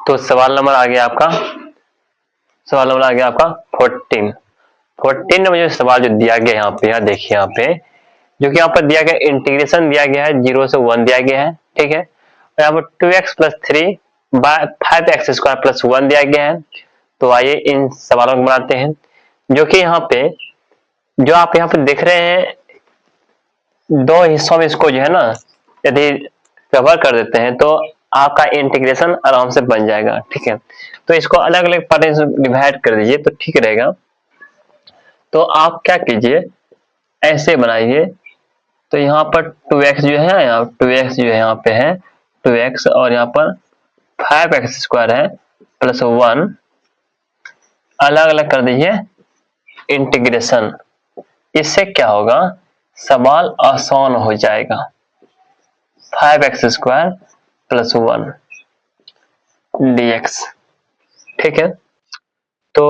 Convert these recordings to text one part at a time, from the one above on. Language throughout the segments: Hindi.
तो सवाल नंबर आ गया आपका 14। 14 में जो सवाल जो दिया गया यहाँ पे, यहाँ देखिए यहाँ पे जो कि यहाँ पर दिया गया इंटीग्रेशन दिया गया है 0 से 1 दिया गया है, ठीक है। और यहाँ पर 2x plus 3 bye 5x square plus 1 दिया गया है। तो आइए इन सवालों को बनाते हैं, जो कि यहाँ पे जो आप यहाँ पे देख रहे हैं दो हिस्सों में इसको जो है ना यदि कवर कर देते हैं तो आपका इंटीग्रेशन आराम से बन जाएगा, ठीक है। तो इसको अलग अलग पार्ट में डिवाइड कर दीजिए तो ठीक रहेगा। तो आप क्या कीजिए, ऐसे बनाइए। तो यहाँ पर 2x जो है, यहाँ 2x जो है यहाँ पे है 2x और यहाँ पर 5x स्क्वायर है प्लस 1, अलग अलग कर दीजिए इंटीग्रेशन। इससे क्या होगा, सवाल आसान हो जाएगा। 5x स्क्वायर प्लस 1 dx, ठीक है। तो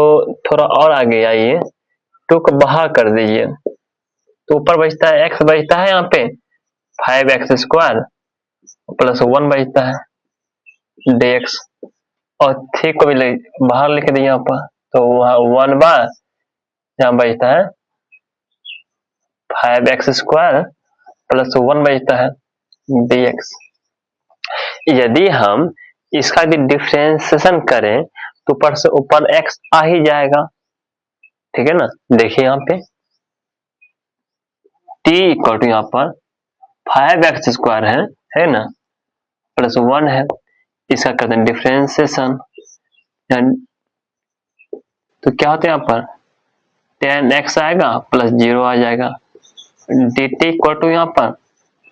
थोड़ा और आगे आइए, 2 को बाहर कर दीजिए तो ऊपर बचता है x बचता है यहाँ पे 5x स्क्वायर प्लस 1 बचता है dx, और 3 को भी बाहर लिख दिए यहाँ पर तो वहाँ 1 बार यहाँ बचता है 5x स्क्वायर प्लस 1 बचता है dx। यदि हम इसका भी डिफरेंशिएशन करें तो ऊपर से ऊपर x आ ही जाएगा, ठीक है ना। देखिए यहाँ पे t इक्वल टू यहाँ पर 5x स्क्वायर है ना, प्लस 1 है, इसका करते हैं डिफरेंशिएशन। तो क्या होता है यहाँ पर 10x आएगा प्लस 0 आ जाएगा, dt इक्वल टू यहाँ पर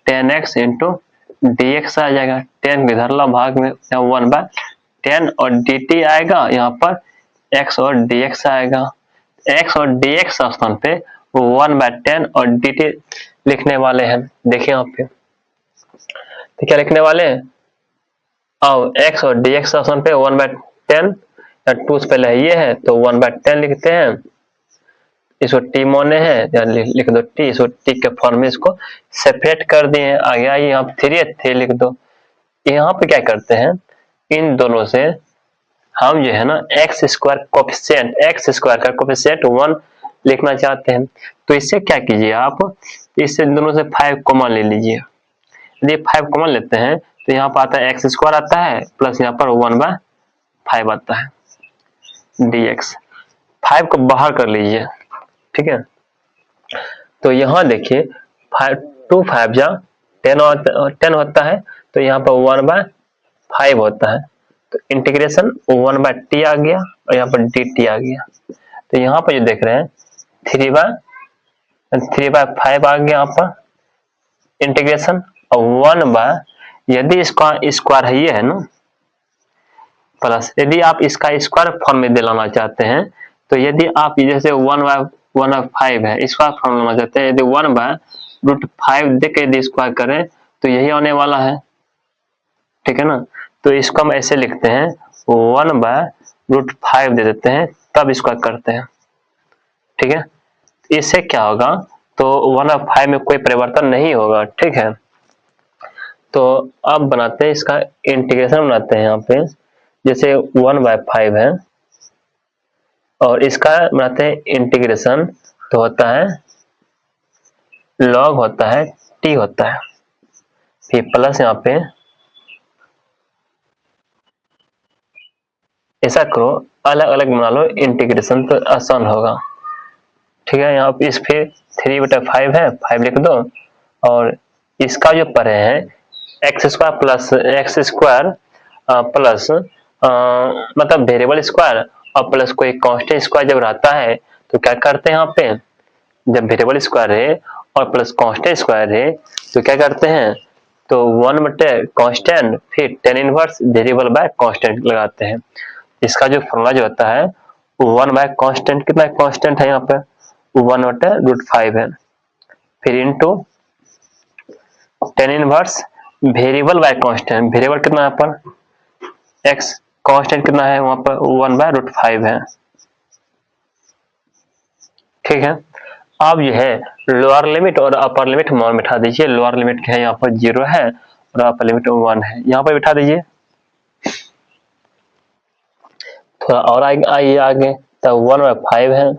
10x इंटू dx आ जाएगा। 10 इधर ला भाग में 1/10 और dt आएगा यहाँ पर x और dx आएगा। x और dx स्थान पे 1/10 और dt लिखने वाले हैं। देखिए यहाँ पे तो क्या लिखने वाले हैं, अब x और dx स्थान पे 1/10 या 2 से पहले ये है तो 1/10 लिखते हैं, इसको टी मोने है या लिख दो टी, इसको टी के फॉर्म में इसको सेपरेट कर दिए। आगे आइए यहाँ पे 3 है 3 लिख दो। यहाँ पे क्या करते हैं, इन दोनों से हम जो है ना एक्स स्क्वायर का कोफिशिएंट 1 लिखना चाहते हैं। तो इससे क्या कीजिए आप, इससे दोनों से 5 कॉमन ले लीजिए। यदि 5 कॉमन लेते हैं तो यहाँ पर आता है एक्स स्क्वायर आता है प्लस यहाँ पर 1/5 आता है dx। 5 को बाहर कर लीजिए, ठीक है। तो यहाँ देखिए 2 5 जा 10 होता है तो यहाँ पर 1/5 होता है। तो इंटीग्रेशन 1/t आ गया और यहाँ पर dt आ गया। तो यहाँ पर जो देख रहे हैं 3/5 आ गया यहाँ पर इंटीग्रेशन, और 1 यदि इसका स्क्वायर है ये है ना प्लस, यदि आप इसका स्क्वायर फॉर्म में दिलाना चाहते हैं तो यदि आप जैसे 1/5 है इसका फॉर्म लेना चाहते हैं, यदि 1/√5 दे के यदि स्क्वायर करें तो यही आने वाला है, ठीक है ना। तो इसको हम ऐसे लिखते हैं 1/√5 दे देते हैं तब स्क्वायर करते हैं, ठीक है। इससे क्या होगा, तो 1/5 में कोई परिवर्तन नहीं होगा, ठीक है। तो अब बनाते हैं इसका इंटीग्रेशन बनाते हैं यहाँ पे, जैसे 1/5 है और इसका बनाते हैं इंटीग्रेशन, तो होता है log होता है t होता है, फिर प्लस यहाँ पे ऐसा करो अलग अलग बना लो इंटीग्रेशन तो आसान होगा, ठीक है। यहाँ पे इस फिर 3/5 है 5 लिख दो, और इसका जो परे है एक्स स्क्वायर प्लस मतलब वेरिएबल स्क्वायर और प्लस कोई कांस्टेंट स्क्वायर जब रहता है तो क्या करते हैं, यहाँ पे जब वेरिएबल स्क्वायर है और प्लस कांस्टेंट स्क्वायर है तो क्या करते हैं, तो 1/कांस्टेंट फिर tan inverse variable bye constant लगाते हैं। इसका जो फॉर्मूला जो होता है 1/कांस्टेंट, कितना कांस्टेंट है यहाँ पे 1/√5 है, फिर into tan inverse variable bye constant, variable कितना है यहाँ पर x, कांस्टेंट कितना है वहां पर 1/√5 है, ठीक है। अब यह है लोअर लिमिट और अपर लिमिट मान बिठा दीजिए। लोअर लिमिट क्या है यहाँ पर 0 है और अपर लिमिट 1 है, यहाँ पर बिठा दीजिए। थोड़ा और आइए आगे, तो 1/5 है।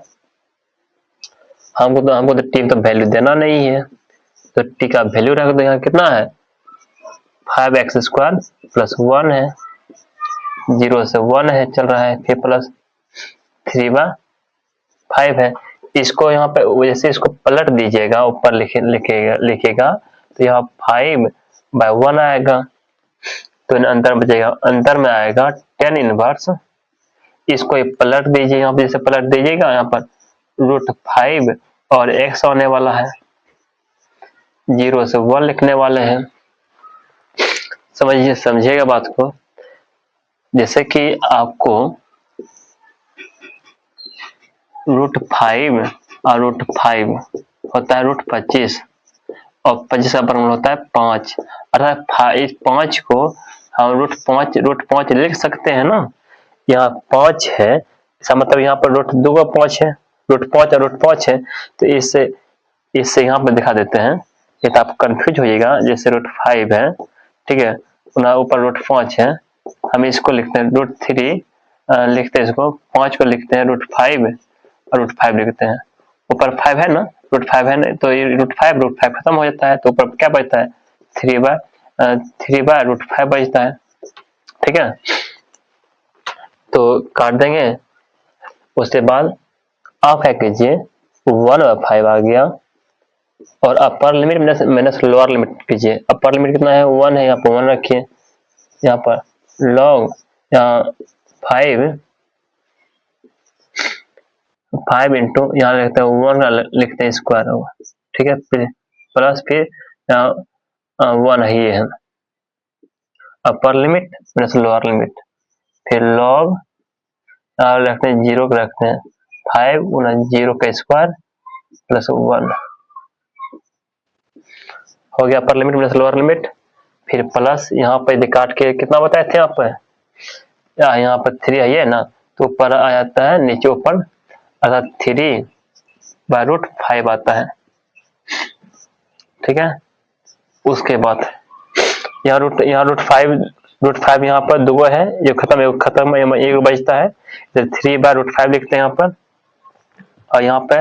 हमको तो टी का वैल्यू देना नहीं है, तो टी का वैल्यू रख दो। यहाँ कितना है 5x² + 1 है, 0 से 1 है चल रहा है, फिर प्लस 3/5 है। इसको यहाँ पे जैसे इसको पलट दीजिएगा, ऊपर लिखेगा तो यहाँ 5/1 आएगा, तो अंतर बचेगा, अंतर में आएगा tan इनवर्स। इसको ये पलट दीजिए, यहाँ पे जैसे पलट दीजिएगा, यहाँ पर √5 और x आने वाला है, 0 से 1 लिखने वाले हैं। समझिएगा बात को। जैसे कि आपको √5 और √5 होता है √25 और 25 का वर्गमूल होता है 5, अर्थात 5 को हम √5 लिख सकते हैं ना। यहाँ 5 है, इसका मतलब यहाँ पर √2 का 5 है, √5 और √5 है, तो इससे यहाँ पर दिखा देते हैं, ये तो आप कंफ्यूज होइएगा। जैसे √5 है, ठीक है, ऊपर √5 है, हम इसको लिखते हैं √3 लिखते हैं, इसको 5 को लिखते हैं √5 और √5 लिखते हैं। ऊपर 5 है ना, √5 है ना, तो ये √5 खत्म हो जाता है, तो ऊपर क्या बचता है 3/√5 बचता है, ठीक है। तो काट देंगे, उसके बाद आप क्या कीजिए 1/5 आ गया, और upper limit minus lower limit कीजिए। अपर लिमिट कितना है 1 है, यहाँ पर 1 रखिए, यहाँ पर लॉग यहाँ 5 इंटू यहाँ लिखते हैं 1 लिखते हैं स्क्वायर होगा, ठीक है, फिर प्लस, फिर यहाँ 1 ही है अपर लिमिट माइनस लोअर लिमिट, फिर लॉग रखते हैं 0 को रखते हैं 5 गुना 0 का स्क्वायर प्लस 1 हो गया अपर लिमिट माइनस लोअर लिमिट। फिर प्लस यहाँ पर काट के कितना बताए थे यहाँ पर 3 है ना, तो ऊपर आ जाता है, नीचे ऊपर अर्थात 3/√5 आता है, ठीक है। उसके बाद यहाँ √5 यहाँ पर 2 है, जो खत्म एक बचता है, 3/√5 लिखते हैं यहाँ पर, और यहाँ पे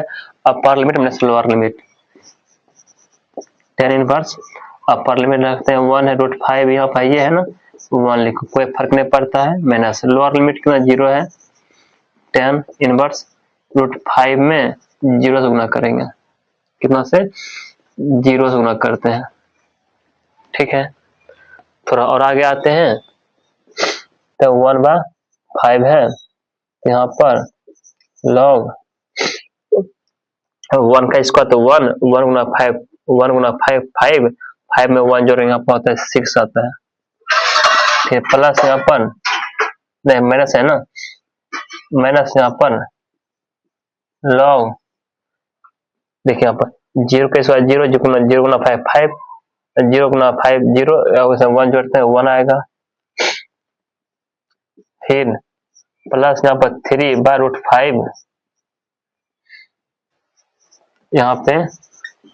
अपर limit minus lower limit, tan inverse upper limit रखते हैं 1 है, √5 यहाँ पर ये है ना, 1 लिखो, कोई फर्क नहीं पड़ता है, माइनस लोअर लिमिट कितना 0 है, tan इनवर्स √5 में 0 से गुना करेंगे, कितना से 0 से गुना करते हैं, ठीक है। थोड़ा और आगे आते हैं, तो 1/5 है, तो यहाँ पर लॉग 1 का स्क्वायर, तो 1 गुना 5, 1 गुना 5 में 1 जोड़ेंगे, यहाँ पर होता है 6 आता है, फिर प्लस यहाँ पर नहीं माइनस है ना, माइनस यहाँ पर लॉग देखिए यहाँ पर 0 का स्क्वायर 0, 0 गुना 5 0 गुना 5 0, 1 जोड़ते हैं 1 आएगा, फिर प्लस यहाँ पर 3/√5 यहाँ पे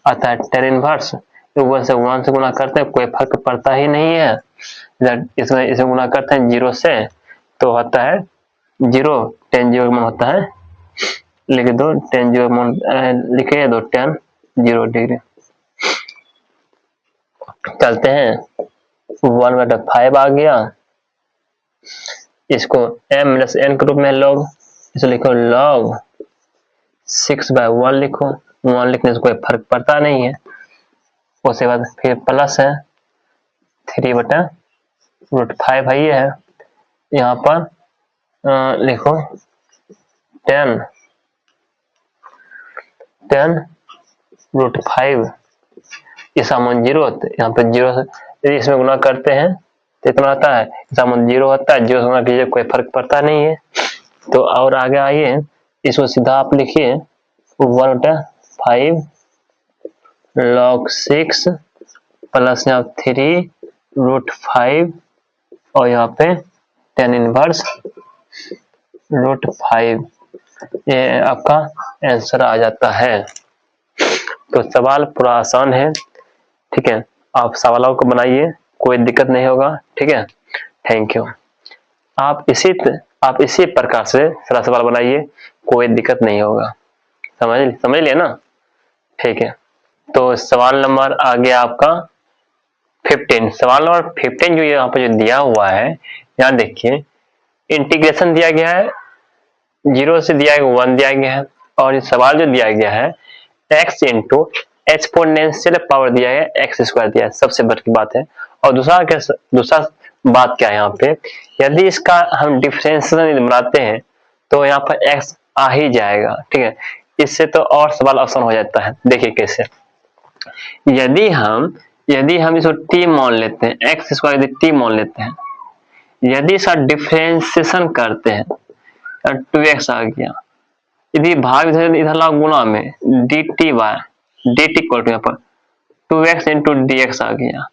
आता है tan इनवर्स, तो 1 से गुना करते हैं, कोई फर्क पड़ता ही नहीं है, इसमें गुना करते हैं 0 से, तो होता है 0, tan 0 का मान होता है, लिख दो tan 0 मान लिखे दो tan 0 डिग्री। चलते हैं 1/5 आ गया, इसको m-n के रूप में log, इसे लिखो log 6/1 लिखो, 1 लिखने से कोई फर्क पड़ता नहीं है। उसके बाद फिर प्लस है 3/√5 है, ये है, यहाँ पर लिखो 10√5, इसका मान 0 होता है, यहाँ पर 0 से इसमें गुना करते हैं तो इतना आता है, इसका मान 0 होता है, 0 से गुना कीजिए कोई फर्क पड़ता नहीं है। तो और आगे आइए, इसको सीधा आप लिखिए 1/5 log 6 प्लस यहाँ 3√5 और यहाँ पे tan इनवर्स √5, ये आपका आंसर आ जाता है। तो सवाल पूरा आसान है, ठीक है, आप सवालों को बनाइए, कोई दिक्कत नहीं होगा, ठीक है। Thank you. आप इसी प्रकार से सारा सवाल बनाइए, कोई दिक्कत नहीं होगा। समझ लिया ना? ठीक है, तो सवाल नंबर आ गया आपका 15। सवाल नंबर 15 जो यहाँ पर जो दिया हुआ है, यहाँ देखिए इंटीग्रेशन दिया गया है, 0 से दिया है 1 दिया गया है, और ये सवाल जो दिया गया है x इंटू एक्सपोनेंशियल पावर दिया है, एक्स स्क्वायर दिया है, सबसे बड़ी बात है। और दूसरा बात क्या है यहाँ पे, यदि इसका हम डिफरेंशिएशन बनाते हैं तो यहाँ पर x आ ही जाएगा। ठीक है, इससे तो और सवाल आसान हो जाता है। देखिए कैसे, यदि हम इसको t मान लेते हैं, एक्स स्क्वायर यदि t मान लेते हैं, यदि इसका डिफरेंशिएशन करते हैं 2x आ गया, यदि भाग इधर ला गुणा में dt इक्वल टू यहाँ पर 2x इंटू डी एक्स आ गया।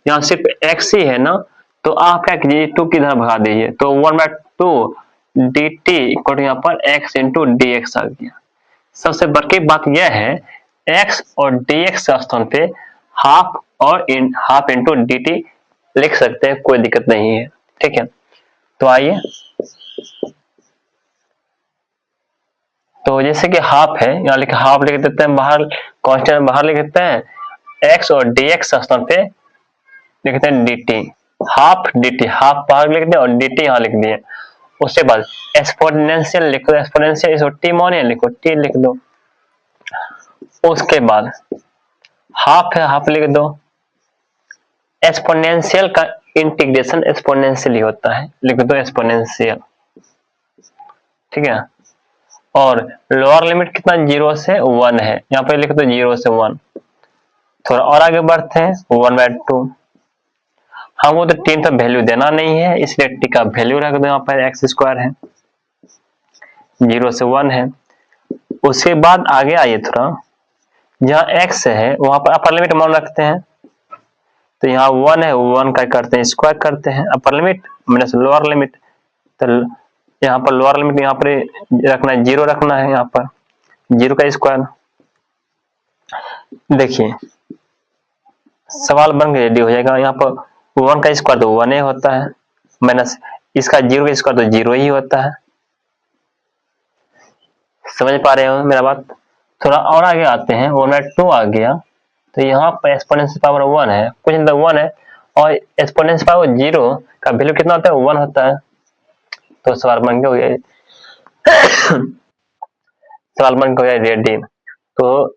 यहाँ सिर्फ x ही है ना, तो आप क्या कीजिए 2 की इधर भगा दीजिए, तो 1/2 dt इक्वल टू यहाँ पर x इंटू डी एक्स आ गया। सबसे बड़ी बात यह है, x और dx के स्थान पे हाफ इंटू dt लिख सकते हैं, कोई दिक्कत नहीं है। ठीक है, तो आइए, तो जैसे कि हाफ है, यहाँ लिखे हाफ लिख देते हैं, बाहर कांस्टेंट बाहर लिख देते हैं, x और dx स्थान पे लिखते हैं dt, हाफ dt, हाफ बाहर लिख दिया और dt यहाँ लिख दिए। उसके बाद एक्सपोनेंशियल लिखो, एक्सपोनेंशियल इसको t माने लिखो, t लिख दो। उसके बाद हाफ है, हाफ लिख दो। एक्सपोनेंशियल का इंटीग्रेशन एक्सपोनेंशियल ही होता है, लिख दो एक्सपोनेंशियल। ठीक है, और लोअर लिमिट कितना 0 से 1 है, यहाँ पे लिख दो 0 से 1। थोड़ा और आगे बढ़ते हैं, 1/2। हमको तो टी का वैल्यू देना नहीं है, इसलिए टी का वैल्यू रख दो, यहाँ पर एक्स स्क्वायर है, 0 से 1 है। उसके बाद आगे आइए थोड़ा, जहाँ x है वहां पर अपर लिमिट मान रखते हैं, तो यहाँ 1 है, 1 का करते हैं स्क्वायर करते हैं, upper limit minus lower limit. तो यहाँ पर लोअर लिमिट यहाँ पर रखना है 0 रखना है, यहाँ पर 0 का स्क्वायर। देखिए सवाल बन के रेडी हो जाएगा। यहाँ पर 1 का स्क्वायर तो 1 ही होता है, माइनस इसका 0 का स्क्वायर तो 0 ही होता है। समझ पा रहे हो मेरा बात? थोड़ा और आगे आते हैं, 1/2 आ गया, तो यहाँ पर एक्सपोनेंशियल पावर 1 है, कुछ नहीं 1 है, और एक्सपोनेंशियल पावर 0 का वैल्यू कितना होता है, 1 होता है। तो सवाल बन के हो गया सवाल बन के हो गया रेडी। तो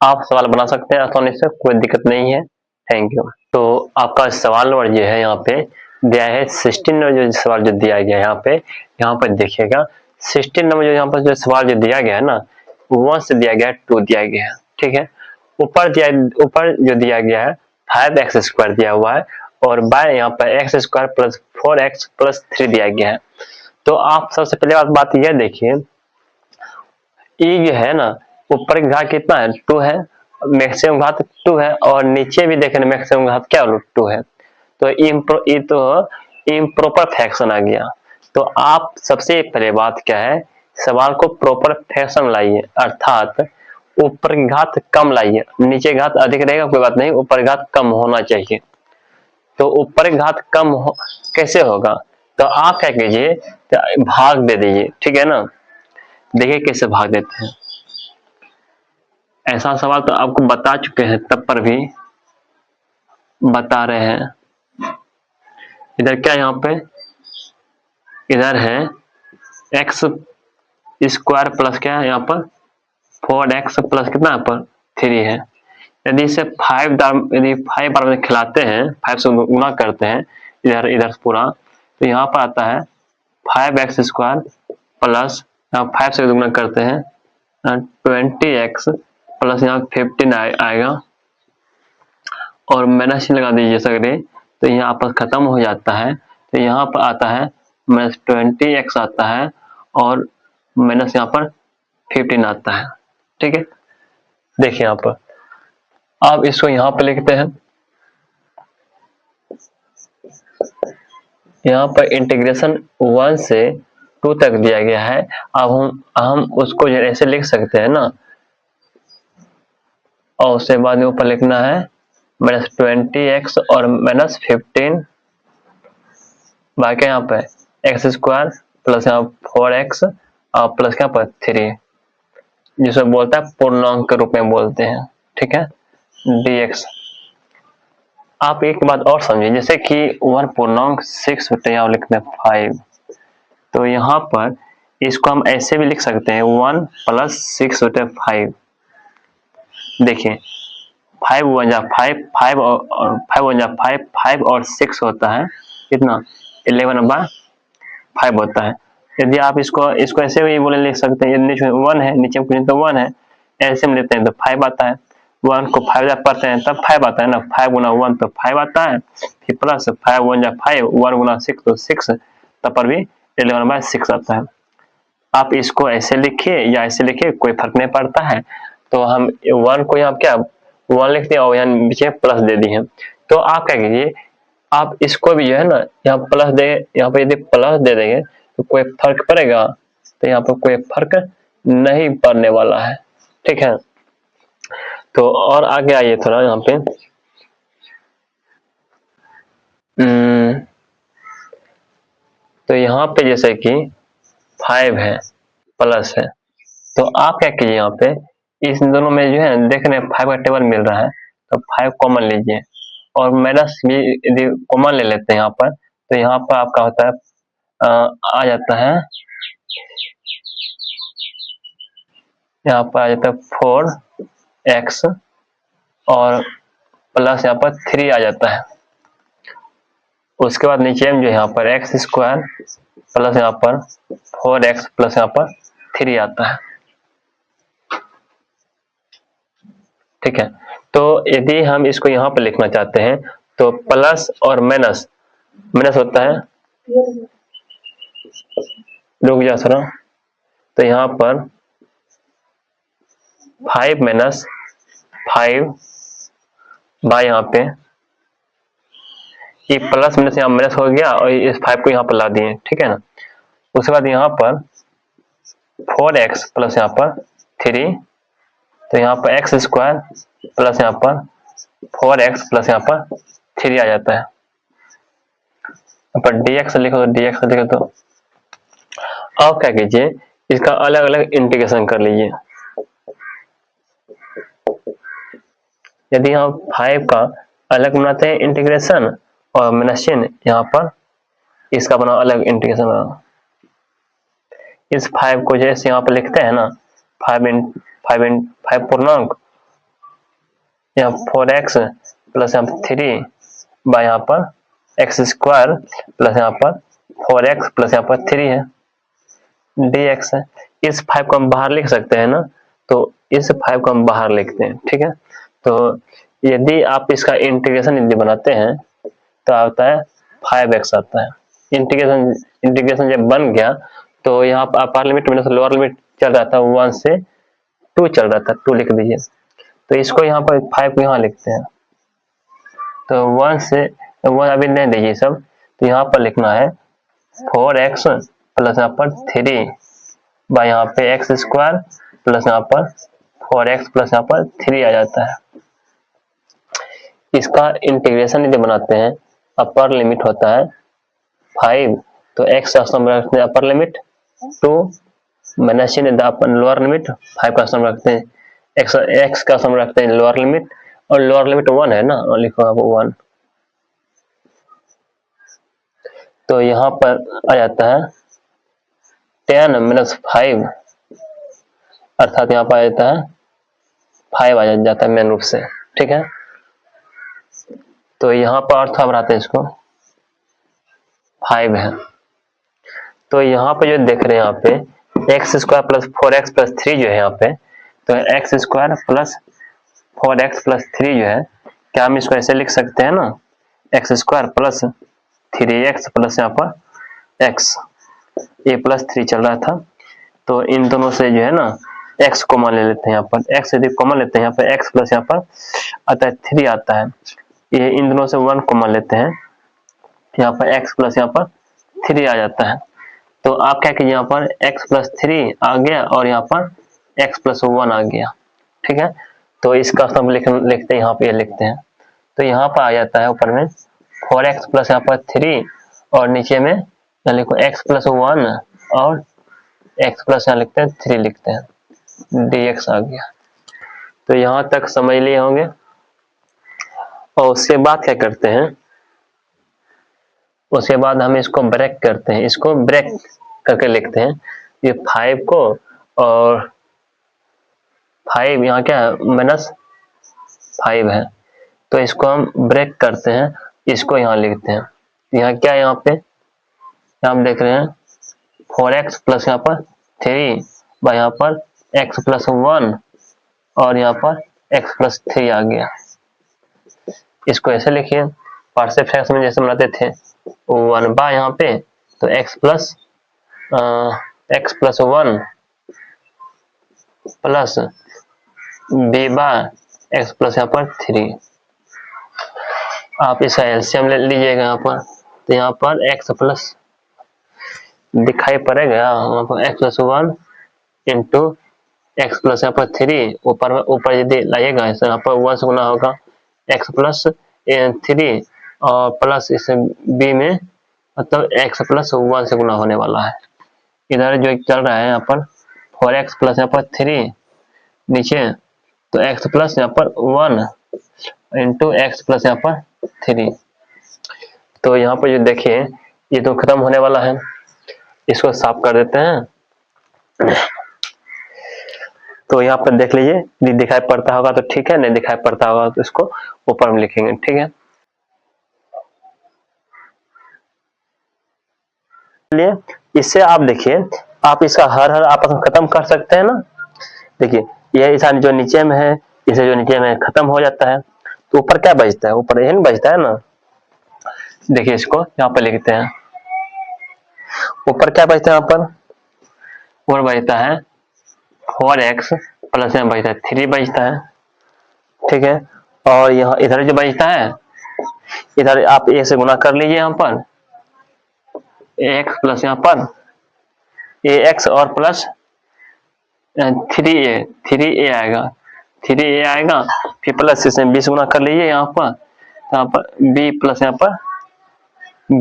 आप सवाल बना सकते हैं आसानी से, कोई दिक्कत नहीं है। Thank you. तो आपका सवाल नंबर जो है यहाँ पे दिया है 16 नंबर, जो सवाल जो दिया गया है यहाँ पे देखिएगा 16 नंबर जो यहाँ पर जो सवाल जो दिया गया है ना, 1 से दिया गया है, 2 दिया गया है। ठीक है, ऊपर जो दिया गया है 5x स्क्वायर दिया हुआ है, और बाय यहाँ पर x square plus 4x plus 3 दिया गया है। तो आप सबसे पहले बात यह देखिए, ई जो है ना, ऊपर की घात कितना है, 2 है, मैक्सिमम घात 2 है, और नीचे भी देखें मैक्सिमम घात क्या 2 है। तो इम्प्रॉपर फ्रैक्शन आ गया। तो आप सबसे पहले बात क्या है, सवाल को प्रॉपर फ्रैक्शन लाइए, अर्थात ऊपर की घात कम लाइए, नीचे घात अधिक रहेगा कोई बात नहीं, ऊपर घात कम होना चाहिए। तो ऊपर की घात कम कैसे होगा, तो आप क्या कीजिए, भाग दे दीजिए। ठीक है ना, देखिए कैसे भाग देते हैं। ऐसा सवाल तो आपको बता चुके हैं, तब पर भी बता रहे हैं। इधर क्या, यहाँ पे इधर है x स्क्वायर प्लस क्या है, यहाँ पर 4x प्लस कितना यहाँ पर 3 है। यदि इसे 5 बार में खिलाते हैं, 5 से गुना करते हैं इधर पूरा, तो यहाँ पर आता है 5x स्क्वायर प्लस 5 से गुना करते हैं 20x प्लस यहाँ 15 आएगा, और माइनस लगा दीजिए सगरे, तो यहाँ आपस खत्म हो जाता है। तो यहाँ पर आता है माइनस 20x आता है, और माइनस यहाँ पर 15 आता है। ठीक है, देखिए यहाँ पर आप इसको यहाँ पर लिखते हैं, यहाँ पर इंटीग्रेशन 1 से 2 तक दिया गया है। अब हम उसको ऐसे लिख सकते हैं ना, और उसके बाद में ऊपर लिखना है माइनस 20x और माइनस 15 बाकी यहाँ पे एक्स स्क्वायर प्लस यहाँ 4x और प्लस क्या पर 3, जिसे बोलता है पूर्णांक के रूप में बोलते हैं, ठीक है, dx। आप एक बात और समझिए, जैसे कि 1 पूर्णांक 6 बटे यहाँ लिखते हैं 5, तो यहाँ पर इसको हम ऐसे भी लिख सकते हैं 1 प्लस 6 बटे 5। देखिए 5 1 जा 5, 5 और 5 1 जा 5, 5 और 6 होता है कितना 11/5 होता है। यदि आप इसको ऐसे भी बोले लिख सकते हैं, नीचे 1 है, नीचे में कुछ तो 1 है, ऐसे में लेते हैं तो 5 आता है। 1 को 5 जा पढ़ते हैं तब 5 आता है ना, 5 गुना 1 तो 5 आता है, फिर प्लस 5 1 जा 5, 1 गुना 6 तो 6, तब पर भी 11/6 आता है। आप इसको ऐसे लिखिए या ऐसे लिखिए, कोई फर्क नहीं पड़ता है। तो हम 1 को यहाँ क्या 1 लिखते हैं और यहाँ पीछे प्लस दे दिए। तो आप क्या कीजिए, आप इसको भी जो है ना यहाँ प्लस दे, यहाँ पे यदि प्लस दे देंगे तो कोई फर्क पड़ेगा, तो यहाँ पर कोई फर्क नहीं पड़ने वाला है, ठीक है। तो और आगे आइए थोड़ा यहाँ पे, तो यहाँ पे जैसे कि 5 है प्लस है, तो आप क्या कीजिए, यहाँ पे इस दोनों में जो है देख रहे हैं 5 का टेबल मिल रहा है, तो 5 कॉमन लीजिए और माइनस भी यदि कॉमन ले लेते हैं यहाँ पर, तो यहाँ पर आपका होता है आ जाता है, यहाँ पर आ जाता है 4x और प्लस यहाँ पर 3 आ जाता है। उसके बाद नीचे में जो यहाँ पर एक्स स्क्वायर प्लस यहाँ पर 4x प्लस यहाँ पर 3 आता है, ठीक है। तो यदि हम इसको यहाँ पर लिखना चाहते हैं तो प्लस और माइनस होता है, रुक जा थोड़ा, तो यहाँ पर 5 माइनस 5 बाय यहाँ पे ये प्लस माइनस यहाँ माइनस हो गया और इस 5 को यहाँ पर ला दिए, ठीक है ना। उसके बाद यहाँ पर 4x प्लस यहाँ पर 3, तो यहाँ पर एक्स स्क्वायर प्लस यहाँ पर 4x प्लस यहाँ पर 3 आ जाता है। यहाँ पर dx लिखो तो dx लिखो, तो अब क्या कीजिए, इसका अलग अलग इंटीग्रेशन कर लीजिए। यदि हम 5 का अलग बनाते हैं इंटीग्रेशन और माइनस चिन्ह यहाँ पर इसका बना अलग इंटीग्रेशन बना, इस 5 को जैसे यहाँ पर लिखते हैं ना 5 पूर्णांक यहाँ 4x प्लस यहाँ 3 बाय यहाँ पर एक्स स्क्वायर प्लस यहाँ पर 4x प्लस यहाँ पर 3 है, dx है। इस 5 को हम बाहर लिख सकते हैं ना, तो इस 5 को हम बाहर लिखते हैं, ठीक है। तो यदि आप इसका इंटीग्रेशन यदि बनाते हैं तो आता है 5x आता है। इंटीग्रेशन जब बन गया तो यहाँ पर अपर लिमिट माइनस लोअर लिमिट चल रहा था 1 से 2 चल रहा था, 2 लिख दीजिए। तो इसको यहाँ पर 5 को यहाँ लिखते हैं, तो 1 से 1 अभी नहीं दीजिए सब, तो यहाँ पर लिखना है 4x प्लस यहाँ पर 3 बाय यहाँ पे एक्स स्क्वायर प्लस यहाँ पर 4x प्लस यहाँ पर 3 आ जाता है। इसका इंटीग्रेशन यदि बनाते हैं, अपर लिमिट होता है 5, तो x का स्थान रखते हैं upper limit 2 minus lower limit 5 का स्थान रखते हैं, x का स्थान रखते हैं लोअर लिमिट, और लोअर लिमिट 1 है ना, और लिखो आप 1। तो यहाँ पर आ जाता है 10 माइनस 5, अर्थात यहाँ पर आ जाता है 5 आ जाता है मेन रूप से, ठीक है। तो यहाँ पर अर्थ बनाते हैं इसको 5 है। तो यहाँ पे जो देख रहे हैं यहाँ पे x square plus 4x plus 3 जो है यहाँ पे, तो x square plus 4x plus 3 जो है, क्या हम इसको ऐसे लिख सकते हैं ना, x square plus 3x plus यहाँ पर x, ये प्लस 3 चल रहा था, तो इन दोनों से जो है ना x कॉमन ले लेते हैं। यहाँ पर x यदि कॉमन लेते हैं, यहाँ पर x प्लस यहाँ पर आता है 3 आता है, ये इन दोनों से 1 कॉमन लेते हैं, यहाँ पर x प्लस यहाँ पर 3 आ जाता है। तो आप क्या कीजिए, यहाँ पर x प्लस 3 आ गया और यहाँ पर x प्लस 1 आ गया, ठीक है। तो इसका सब लिखते हैं, यहाँ पे लिखते हैं, तो यहाँ पर आ जाता है ऊपर में 4x प्लस यहाँ पर 3 और नीचे में यहाँ लिखो x प्लस 1 और x प्लस यहाँ लिखते हैं 3 लिखते हैं, dx आ गया। तो यहाँ तक समझ लिए होंगे। और उसके बाद क्या करते हैं, उसके बाद हम इसको ब्रेक करते हैं, इसको ब्रेक करके लिखते हैं। ये 5 को और 5 यहाँ क्या है -5 है, तो इसको हम ब्रेक करते हैं, इसको यहाँ लिखते हैं। यहाँ क्या है, यहाँ पे आप देख रहे हैं 4x प्लस यहाँ पर 3 व यहाँ पर x प्लस 1 और यहाँ पर x प्लस 3 आ गया। इसको ऐसे लिखिए, पार्शियल फ्रैक्शन में जैसे बनाते थे 1 बाय यहाँ पे, तो x plus 1 plus b by x plus यहाँ पर 3। आप इसका एलसीएम ले लीजिएगा यहाँ पर, तो यहाँ पर x प्लस दिखाई पड़ेगा, यहाँ पर x plus 1 into x plus यहाँ पर 3, ऊपर यदि लाइएगा इसे यहाँ पर 1 से गुना होगा x प्लस 3 और प्लस इस b में मतलब x प्लस 1 से गुना होने वाला है। इधर जो चल रहा है यहाँ पर 4x प्लस यहाँ पर 3 नीचे, तो x प्लस यहाँ पर 1 इंटू एक्स प्लस यहाँ पर 3। तो यहाँ पर जो देखिए ये तो खत्म होने वाला है, इसको साफ कर देते हैं। तो यहाँ पर देख लीजिए, यदि दिखाई पड़ता होगा तो ठीक है, नहीं दिखाई पड़ता होगा तो इसको ऊपर में लिखेंगे, ठीक है। चलिए इससे आप देखिए, आप इसका हर आपस में खत्म कर सकते हैं ना। देखिए यह इंसान जो नीचे में है, इसे जो नीचे में खत्म हो जाता है, तो ऊपर क्या बचता है, ऊपर यही बचता है ना। देखिए इसको यहाँ पर लिखते हैं, ऊपर क्या बचता है, यहाँ पर ऊपर बचता है 4x प्लस यहाँ बचता है 3 बचता है, ठीक है। और यहाँ इधर जो बचता है, इधर आप a से गुना कर लीजिए, यहाँ पर x प्लस यहाँ पर ax और प्लस 3a आएगा, 3a आएगा, फिर प्लस इसे b से गुना कर लीजिए यहाँ पर, तो यहाँ पर b प्लस यहाँ पर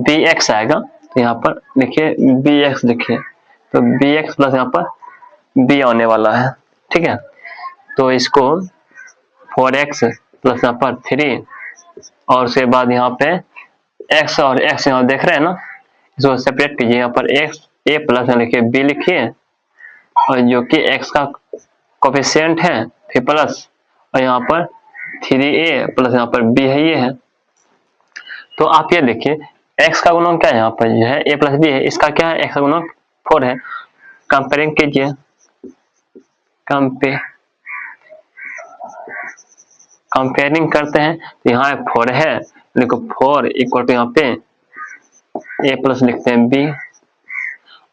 bx आएगा। तो यहाँ पर देखिए bx, देखिए तो bx प्लस यहाँ पर b आने वाला है, ठीक है। तो इसको 4x प्लस यहाँ पर 3 और उसके बाद यहाँ पे x और x यहाँ देख रहे हैं ना, इसको सेपरेट कीजिए। यहाँ पर x a प्लस लिखिए b लिखिए, और जो कि x का कोफिशिएंट है, फिर प्लस और यहाँ पर 3a प्लस यहाँ पर b है, ये है। तो आप ये देखिए x का गुणक क्या है, यहाँ पर जो है a प्लस b है, इसका क्या है, x का गुणक 4 है। कंपेयरिंग कीजिए, कंपेयरिंग करते हैं, तो यहाँ 4 है, देखो 4 इक्वल टू यहाँ पे a प्लस लिखते हैं b,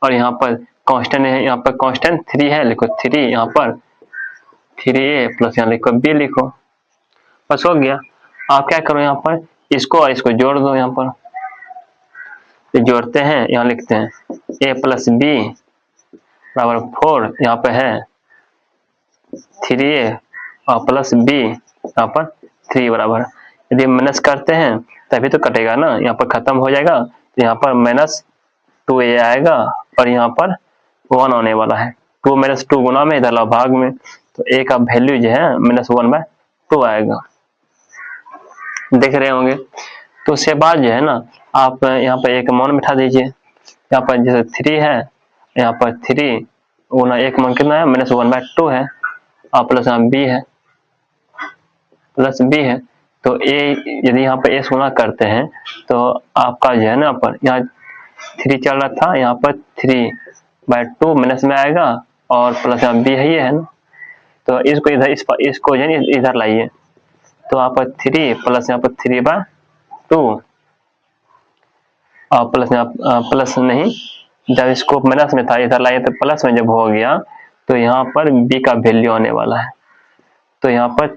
और यहाँ पर कांस्टेंट है, यहाँ पर कांस्टेंट 3 है, लिखो 3 यहाँ पर 3a प्लस यहाँ लिखो b लिखो, बस हो गया। आप क्या करो, यहाँ पर इसको और इसको जोड़ दो, यहाँ पर तो जोड़ते हैं, यहाँ लिखते हैं a प्लस b बराबर 4, यहाँ पे है 3a और प्लस b यहाँ पर 3 बराबर। यदि माइनस करते हैं तभी तो कटेगा ना, यहाँ पर खत्म हो जाएगा, तो यहाँ पर -2a आएगा और यहाँ पर 1 आने वाला है। 2 - 2 गुना में, इधर भाग में, तो a का वैल्यू जो है -1/2 आएगा, देख रहे होंगे। तो उसके बाद जो है ना, आप यहाँ पर एक मान बिठा दीजिए, यहाँ पर जैसे 3 है, यहाँ पर 3 गुना 1 मान कितना है, -1/2 है, और प्लस यहाँ b है, प्लस b है। तो a यदि यहाँ पर a से गुना करते हैं तो आपका जो है ना, पर यहाँ 3 चल रहा था, यहाँ पर 3/2 माइनस में आएगा, और प्लस यहाँ b है, ये है ना। तो इसको इधर इसको जो है इधर लाइए, तो यहाँ पर 3 प्लस यहाँ पर 3/2 और प्लस यहाँ प्लस नहीं, जब इसको माइनस में था इधर लाइए तो प्लस में जब हो गया, तो यहाँ पर b का वैल्यू आने वाला है। तो यहाँ पर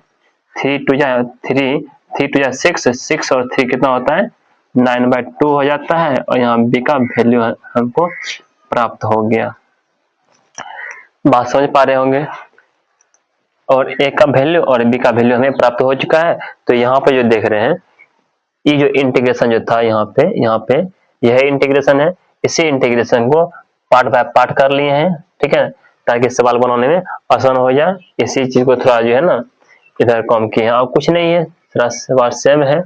3 2 जा 6 और 3 कितना होता है, 9/2 हो जाता है, और यहाँ b का वैल्यू हमको प्राप्त हो गया। बात समझ पा रहे होंगे। और a का वैल्यू और b का वैल्यू हमें प्राप्त हो चुका है। तो यहाँ पे जो देख रहे हैं, ये जो इंटीग्रेशन जो था यहाँ पे यह इंटीग्रेशन है, इसी इंटीग्रेशन को पार्ट बाय पार्ट कर लिए हैं, ठीक है, ताकि सवाल बनाने में आसान हो जाए। इसी चीज को थोड़ा जो है ना इधर कम किए हैं, और कुछ नहीं है, थोड़ा सवाल सेम है।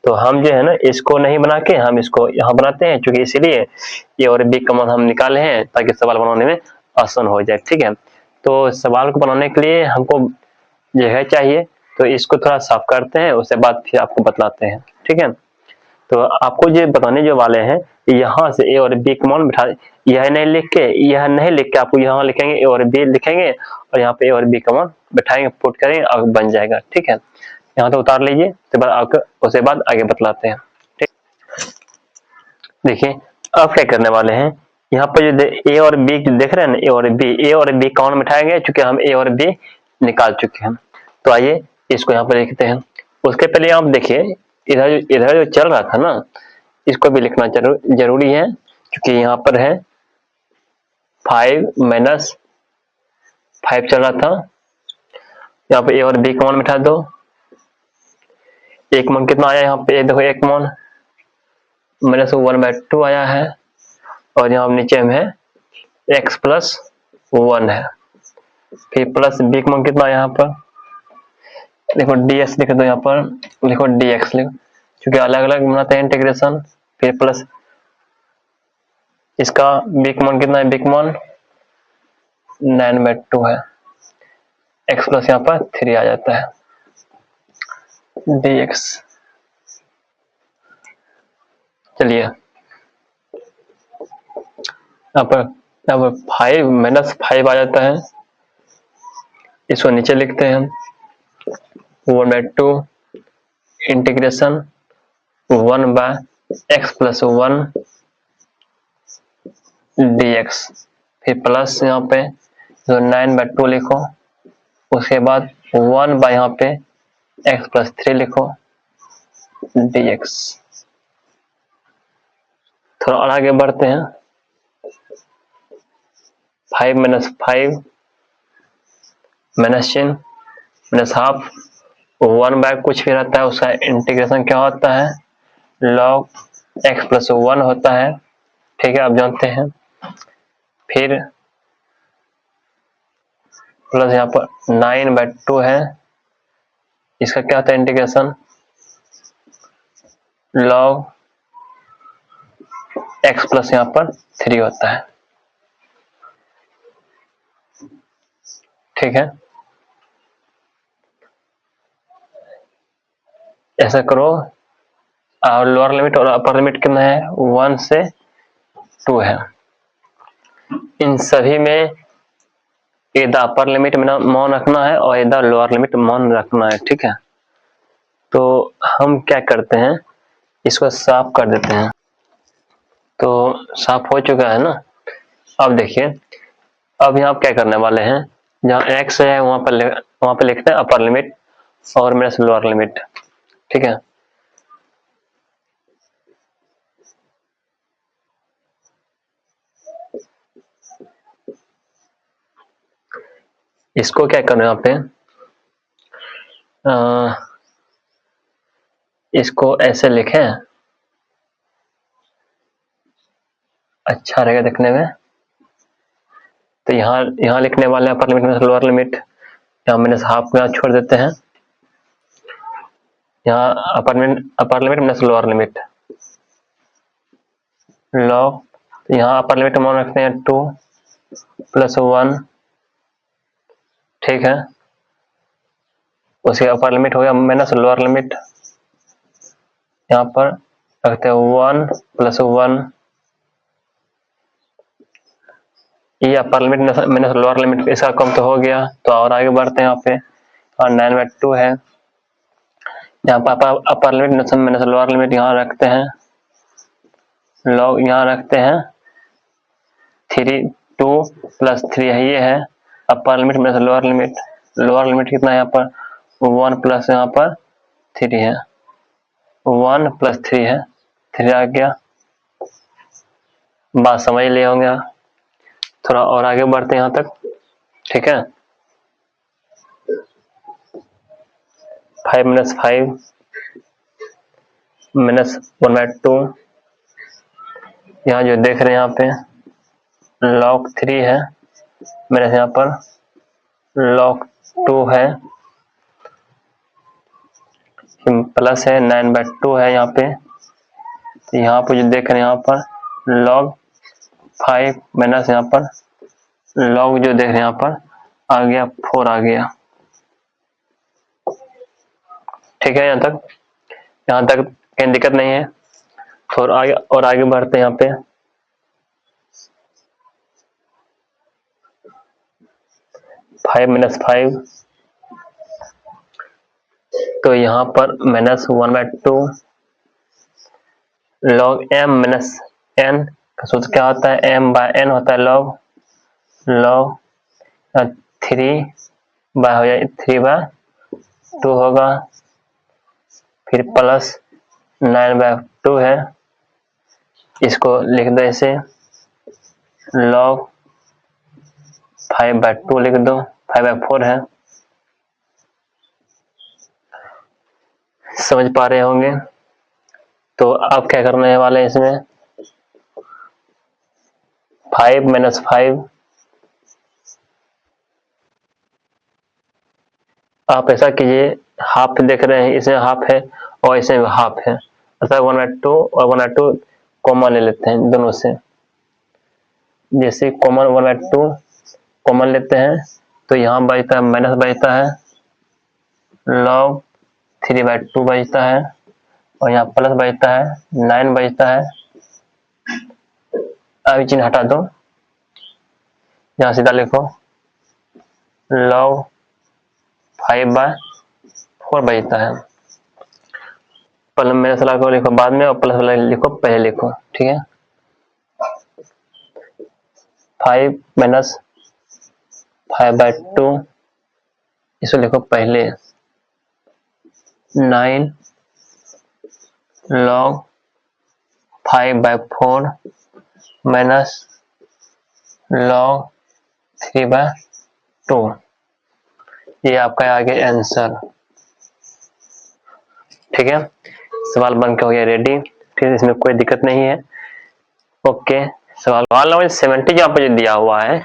तो हम जो है ना इसको नहीं बना के हम इसको यहाँ बनाते हैं, क्योंकि इसीलिए ए और बी कॉमन हम निकाले हैं ताकि सवाल बनाने में आसान हो जाए, ठीक है। तो सवाल को बनाने के लिए हमको जगह चाहिए, तो इसको थोड़ा साफ करते हैं, उसके बाद फिर आपको बतलाते हैं, ठीक है। तो आपको जो बताने जो वाले हैं, यहाँ से ए और बी कॉमन बिठा, यह नहीं लिख के आपको यहाँ लिखेंगे ए और बी लिखेंगे, और यहाँ पे ए और बी कॉमन बिठाएंगे, पुट करेंगे और बन जाएगा, ठीक है। यहाँ तो उतार लीजिए, उसके बाद आगे बतलाते हैं, ठीक। देखिए अब क्या करने वाले हैं, यहाँ पर जो ए और बी देख रहे हैं ना, ए और बी कॉमन बिठाएंगे, चूंकि हम ए और बी निकाल चुके हैं। तो आइए इसको यहाँ पर लिखते हैं। उसके पहले आप देखिए इधर जो चल रहा था ना, इसको भी लिखना जरूरी है, क्योंकि यहाँ पर है 5 माइनस 5 चल रहा था। यहाँ पे ए और बी कॉमन बिठा दो, एक मन कितना आया यहाँ पे, देखो एक मन माइनस 1/2 आया है, और यहाँ नीचे में है x प्लस 1 है, फिर प्लस बी कॉमन कितना यहाँ पर, देखो dx लिख दो, यहाँ पर लिखो dx लिखो, क्योंकि अलग अलग बनाते हैं इंटीग्रेशन। फिर प्लस इसका बी कॉमन कितना है, बी कॉमन 9/2 है, x प्लस यहाँ पर 3 आ जाता है dx। चलिए यहाँ पर 5 माइनस 5 आ जाता है, इसको नीचे लिखते हैं हम 1/2 इंटीग्रेशन 1/x प्लस 1 dx, फिर प्लस यहाँ पे जो 9/2 लिखो, उसके बाद 1 यहाँ पे x प्लस 3 लिखो dx। थोड़ा और आगे बढ़ते हैं, 5 माइनस 5 माइनस चिन्ह माइनस हाफ, 1 कुछ भी रहता है उसका इंटीग्रेशन क्या होता है, log x प्लस 1 होता है, ठीक है, आप जानते हैं। फिर प्लस यहाँ पर 9/2 है, इसका क्या होता है इंटीग्रेशन, log x प्लस यहाँ पर 3 होता है, ठीक है। ऐसा करो, और लोअर लिमिट और अपर लिमिट कितना है, 1 से 2 है। इन सभी में इधर अपर लिमिट मान रखना है और इधर लोअर लिमिट मान रखना है, ठीक है। तो हम क्या करते हैं, इसको साफ कर देते हैं। तो साफ हो चुका है ना। अब देखिए, अब यहाँ क्या करने वाले हैं, जहाँ x है वहां पर लिखते हैं अपर लिमिट और माइनस लोअर लिमिट, ठीक है। इसको क्या करना है यहाँ पे, इसको ऐसे लिखें, अच्छा रहेगा देखने में। तो यहाँ लिखने वाले अपर लिमिट माइनस लोअर लिमिट, यहाँ माइनस हाफ में छोड़ देते हैं, यहाँ अपर limit minus lower limit log, तो यहाँ अपर लिमिट मान रखते हैं 2 प्लस 1, ठीक है। उसके अपर लिमिट हो गया माइनस लोअर लिमिट, यहाँ पर रखते हैं 1 प्लस 1, ये अपर लिमिट माइनस लोअर लिमिट, इसका कम तो हो गया। तो और आगे बढ़ते हैं, यहाँ पे और 9/2 है, यहाँ पर अपर लिमिट माइनस लोअर लिमिट यहाँ रखते हैं, लॉग यहाँ रखते हैं 3, 2 प्लस 3 है, ये है अपर लिमिट माइनस लोअर लिमिट कितना है यहाँ पर 1 प्लस यहाँ पर 3 है, 1 प्लस 3 है, 3 आ गया। बात समझ लिए होंगे, थोड़ा और आगे बढ़ते हैं यहाँ तक, ठीक है। 5 माइनस 5 माइनस 1/2 यहाँ जो देख रहे हैं यहाँ पे log 3 है, मेरे यहाँ पर log 2 है, प्लस है 9/2 है यहाँ पे। तो यहाँ पर जो देख रहे हैं यहाँ पर log 5 माइनस यहाँ पर log जो देख रहे हैं यहाँ पर आ गया 4 आ गया। ठीक है, यहाँ तक कहीं दिक्कत नहीं है। थोड़ा आगे और आगे बढ़ते हैं यहाँ पे। फाइव माइनस 5, तो यहाँ पर -1/2 log m माइनस n का सूत्र क्या होता है, m/n होता है log 3 हो जाए 3/2 होगा, फिर प्लस 9/2 है, इसको लिख दो ऐसे log 5/2 लिख दो, 5/4 है। समझ पा रहे होंगे। तो अब क्या करने वाले हैं इसमें, 5 माइनस 5, आप ऐसा कीजिए, हाफ देख रहे हैं, इसमें हाफ है और इसमें हाफ है, अर्थात 1/2 और 1/2 कॉमन ले लेते हैं दोनों से। जैसे कॉमन 1/2 कॉमन लेते हैं तो यहाँ बचता है माइनस बचता है log 3/2 बचता है, और यहाँ प्लस बचता है 9 बचता है। अब चिन्ह हटा दो, यहाँ सीधा लिखो log 5/4 बचता है। माइनस वाला को लिखो बाद में और प्लस वाला लिखो पहले लिखो, ठीक है। 5 माइनस 5/2 इसको लिखो पहले, 9 log 5/4 माइनस log 3/2, ये आपका आगे आंसर। ठीक है, सवाल बन के हो गया रेडी। फिर इसमें कोई दिक्कत नहीं है। ओके, सवाल नंबर 70 यहाँ पे जो दिया हुआ है,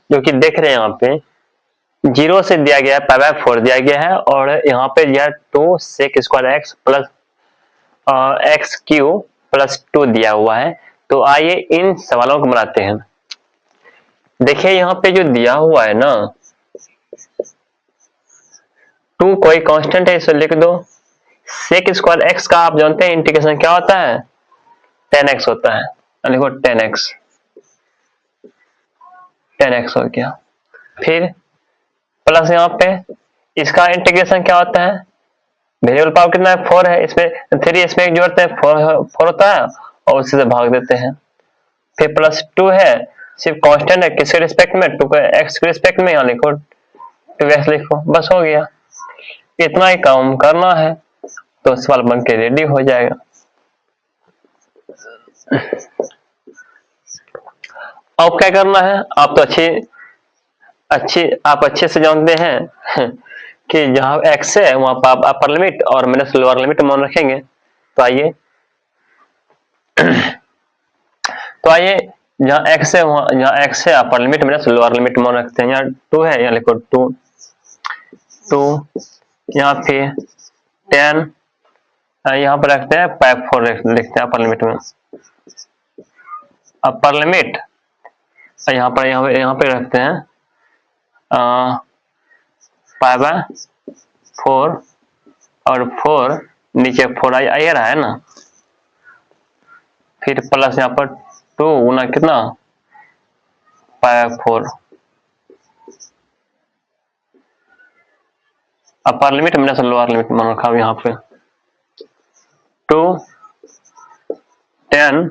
जो कि देख रहे हैं यहाँ पे 0 से दिया गया है, π/4 दिया गया है, और यहाँ पे दिया 2 sec² x plus x³ plus 2 दिया हुआ है। तो आइए इन सवालों को बनाते हैं। देखिए यहाँ पे जो दिया हुआ है ना, 2 कोई कांस्टेंट है, इसे लिख दो। sec² x का आप जानते हैं इंटीग्रेशन क्या होता है, 10x होता है, लिखो 10x हो गया। फिर प्लस यहाँ पे इसका इंटीग्रेशन क्या होता है, वेरिएबल पावर कितना है 4 है, इसमें 3 इसमें एक जोड़ते हैं 4 होता है और उसी से भाग देते हैं। फिर प्लस 2 है, सिर्फ कांस्टेंट है, किसके रिस्पेक्ट में, 2 के x के रिस्पेक्ट में, यहाँ लिखो 2x लिखो, बस हो गया। इतना ही काम करना है तो सवाल बन के रेडी हो जाएगा। अब क्या करना है, आप तो आप अच्छे से जानते हैं कि जहां x है वहां पर आप अपर लिमिट और माइनस लोअर लिमिट मान रखेंगे। तो आइए जहां x है वहां, जहां x है अपर लिमिट माइनस लोअर लिमिट मान रखते हैं। यहाँ 2 है, यहाँ लिखो 2, यहाँ पे 10, यहाँ पर रखते हैं 4 लिखते हैं अपर लिमिट में, अपर लिमिट यहाँ पे रखते हैं 4 और 4 नीचे 4 आ रहा है ना, फिर प्लस यहाँ पर 2 गुना कितना 4, अपर लिमिट माइनस लोअर लिमिट मान रखा यहाँ पे 2 10,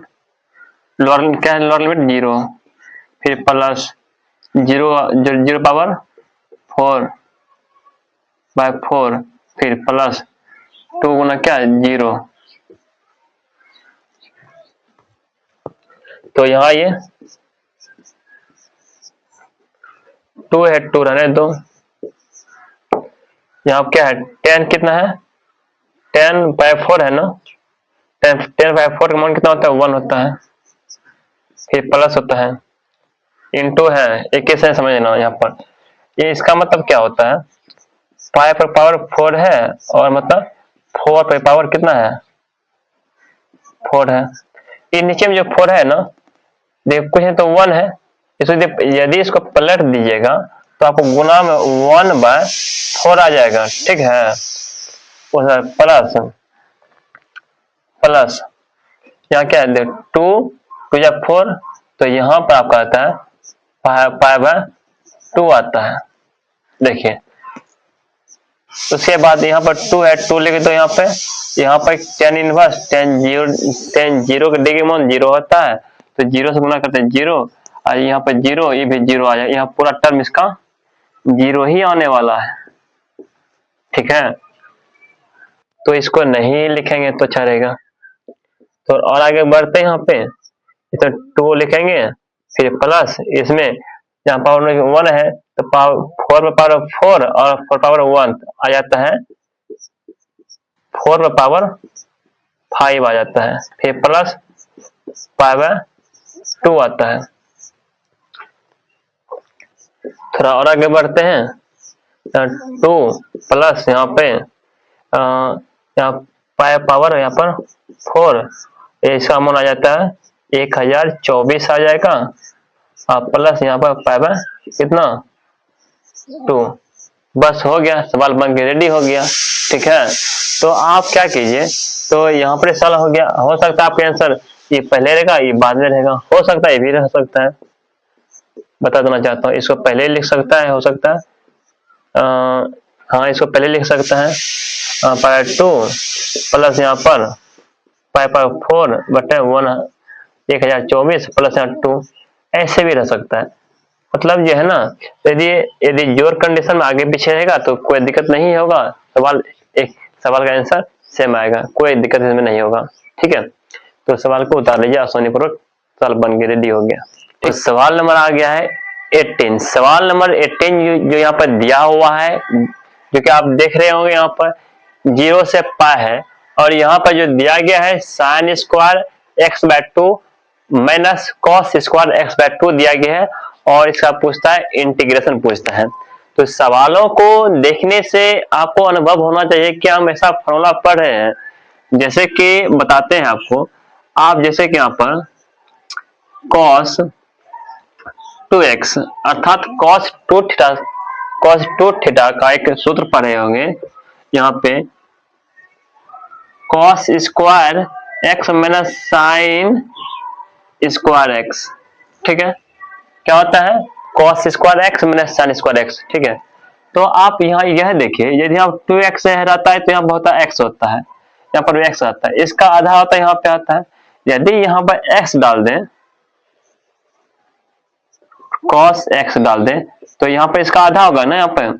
लोअर लिमिट क्या है, लोअर लिमिट 0, फिर प्लस 0 पावर 4/4, फिर प्लस 2 गुना क्या 0। तो यहाँ ये 2 है, 2 रहने दो। यहाँ क्या है 10 कितना है, 10/4 है ना, 10/4 का मान कितना होता है 1 होता है। फिर प्लस होता है, इंटू है, एक कैसे समझना यहाँ पर, ये इसका मतलब क्या होता है, 5 पर पावर 4 है और मतलब 4 पर पावर कितना है, 4 है। ये नीचे में जो 4 है ना, देखो कुछ है तो 1 है, इसको यदि इसको पलट दीजिएगा तो आपको गुना में 1/4 आ जाएगा, ठीक है। प्लस प्लस यहाँ क्या है, 2 2 4, तो यहाँ पर आपका आता है 5/2 आता है, देखिए। उसके बाद यहाँ पर 2 है, 2 लेके तो यहाँ पर tan इनवर्स, tan जीरो के डिग्री मान 0 होता है, तो 0 से गुना करते हैं 0, और यहाँ पर 0, ये भी 0 आ जाए, यहाँ पूरा टर्म इसका 0 ही आने वाला है, ठीक है। तो इसको नहीं लिखेंगे तो अच्छा रहेगा। तो और आगे बढ़ते हैं, यहाँ पे तो 2 लिखेंगे, फिर प्लस इसमें यहाँ पावर 1 है तो पावर 4 पर पावर 4 और 4 पावर 1 आ जाता है, 4 पर पावर 5 आ जाता है, फिर प्लस 5/2 आता है। थोड़ा और आगे बढ़ते हैं, 2 प्लस यहाँ पे यहाँ पावर यहाँ पर 4, इसका मान आ जाता है 1024 आ जाएगा, और प्लस यहाँ पर पावर कितना 2, बस हो गया, सवाल बन के रेडी हो गया, ठीक है। तो आप क्या कीजिए, तो यहाँ पर सवाल हो गया, हो सकता है आपका आंसर ये पहले रहेगा, ये बाद में रहेगा, हो सकता है ये भी रह सकता है, बता देना चाहता हूँ। इसको पहले लिख सकता है, हो सकता है हाँ इसको पहले लिख सकता है, पावर 2 प्लस यहाँ पर 5/4/1 1024 प्लस यहाँ 2, ऐसे भी रह सकता है। मतलब ये है ना, यदि यदि जोर कंडीशन में आगे पीछे रहेगा तो कोई दिक्कत नहीं होगा, सवाल का आंसर सेम आएगा, कोई दिक्कत इसमें नहीं होगा, ठीक है। तो सवाल को उतार लीजिए, आसानी पूर्वक सवाल बन के रेडी हो गया। तो सवाल नंबर आ गया है 18। सवाल नंबर 18 जो यहाँ पर दिया हुआ है, जो कि आप देख रहे होंगे यहाँ पर 0 से π है, और यहाँ पर जो दिया गया है sin square x/2 minus cos square x/2 दिया गया है, और इसका पूछता है इंटीग्रेशन पूछता है। तो सवालों को देखने से आपको अनुभव होना चाहिए कि हम ऐसा फॉर्मूला पढ़ रहे हैं, जैसे कि बताते हैं आपको। आप जैसे कि यहाँ पर cos 2x अर्थात cos 2 थीटा का एक सूत्र पढ़े होंगे, यहाँ पे cos square x minus sine square x, ठीक है। क्या होता है cos square x minus sine square x, ठीक है। तो आप यहाँ यह देखिए, यदि यहाँ 2x रहता है तो यहाँ बहुत x होता है, यहाँ पर x आता है, इसका आधा होता है यहाँ पे आता है। यदि यहाँ पर x डाल दें, cos x डाल दें, तो यहाँ पर इसका आधा होगा ना, यहाँ पर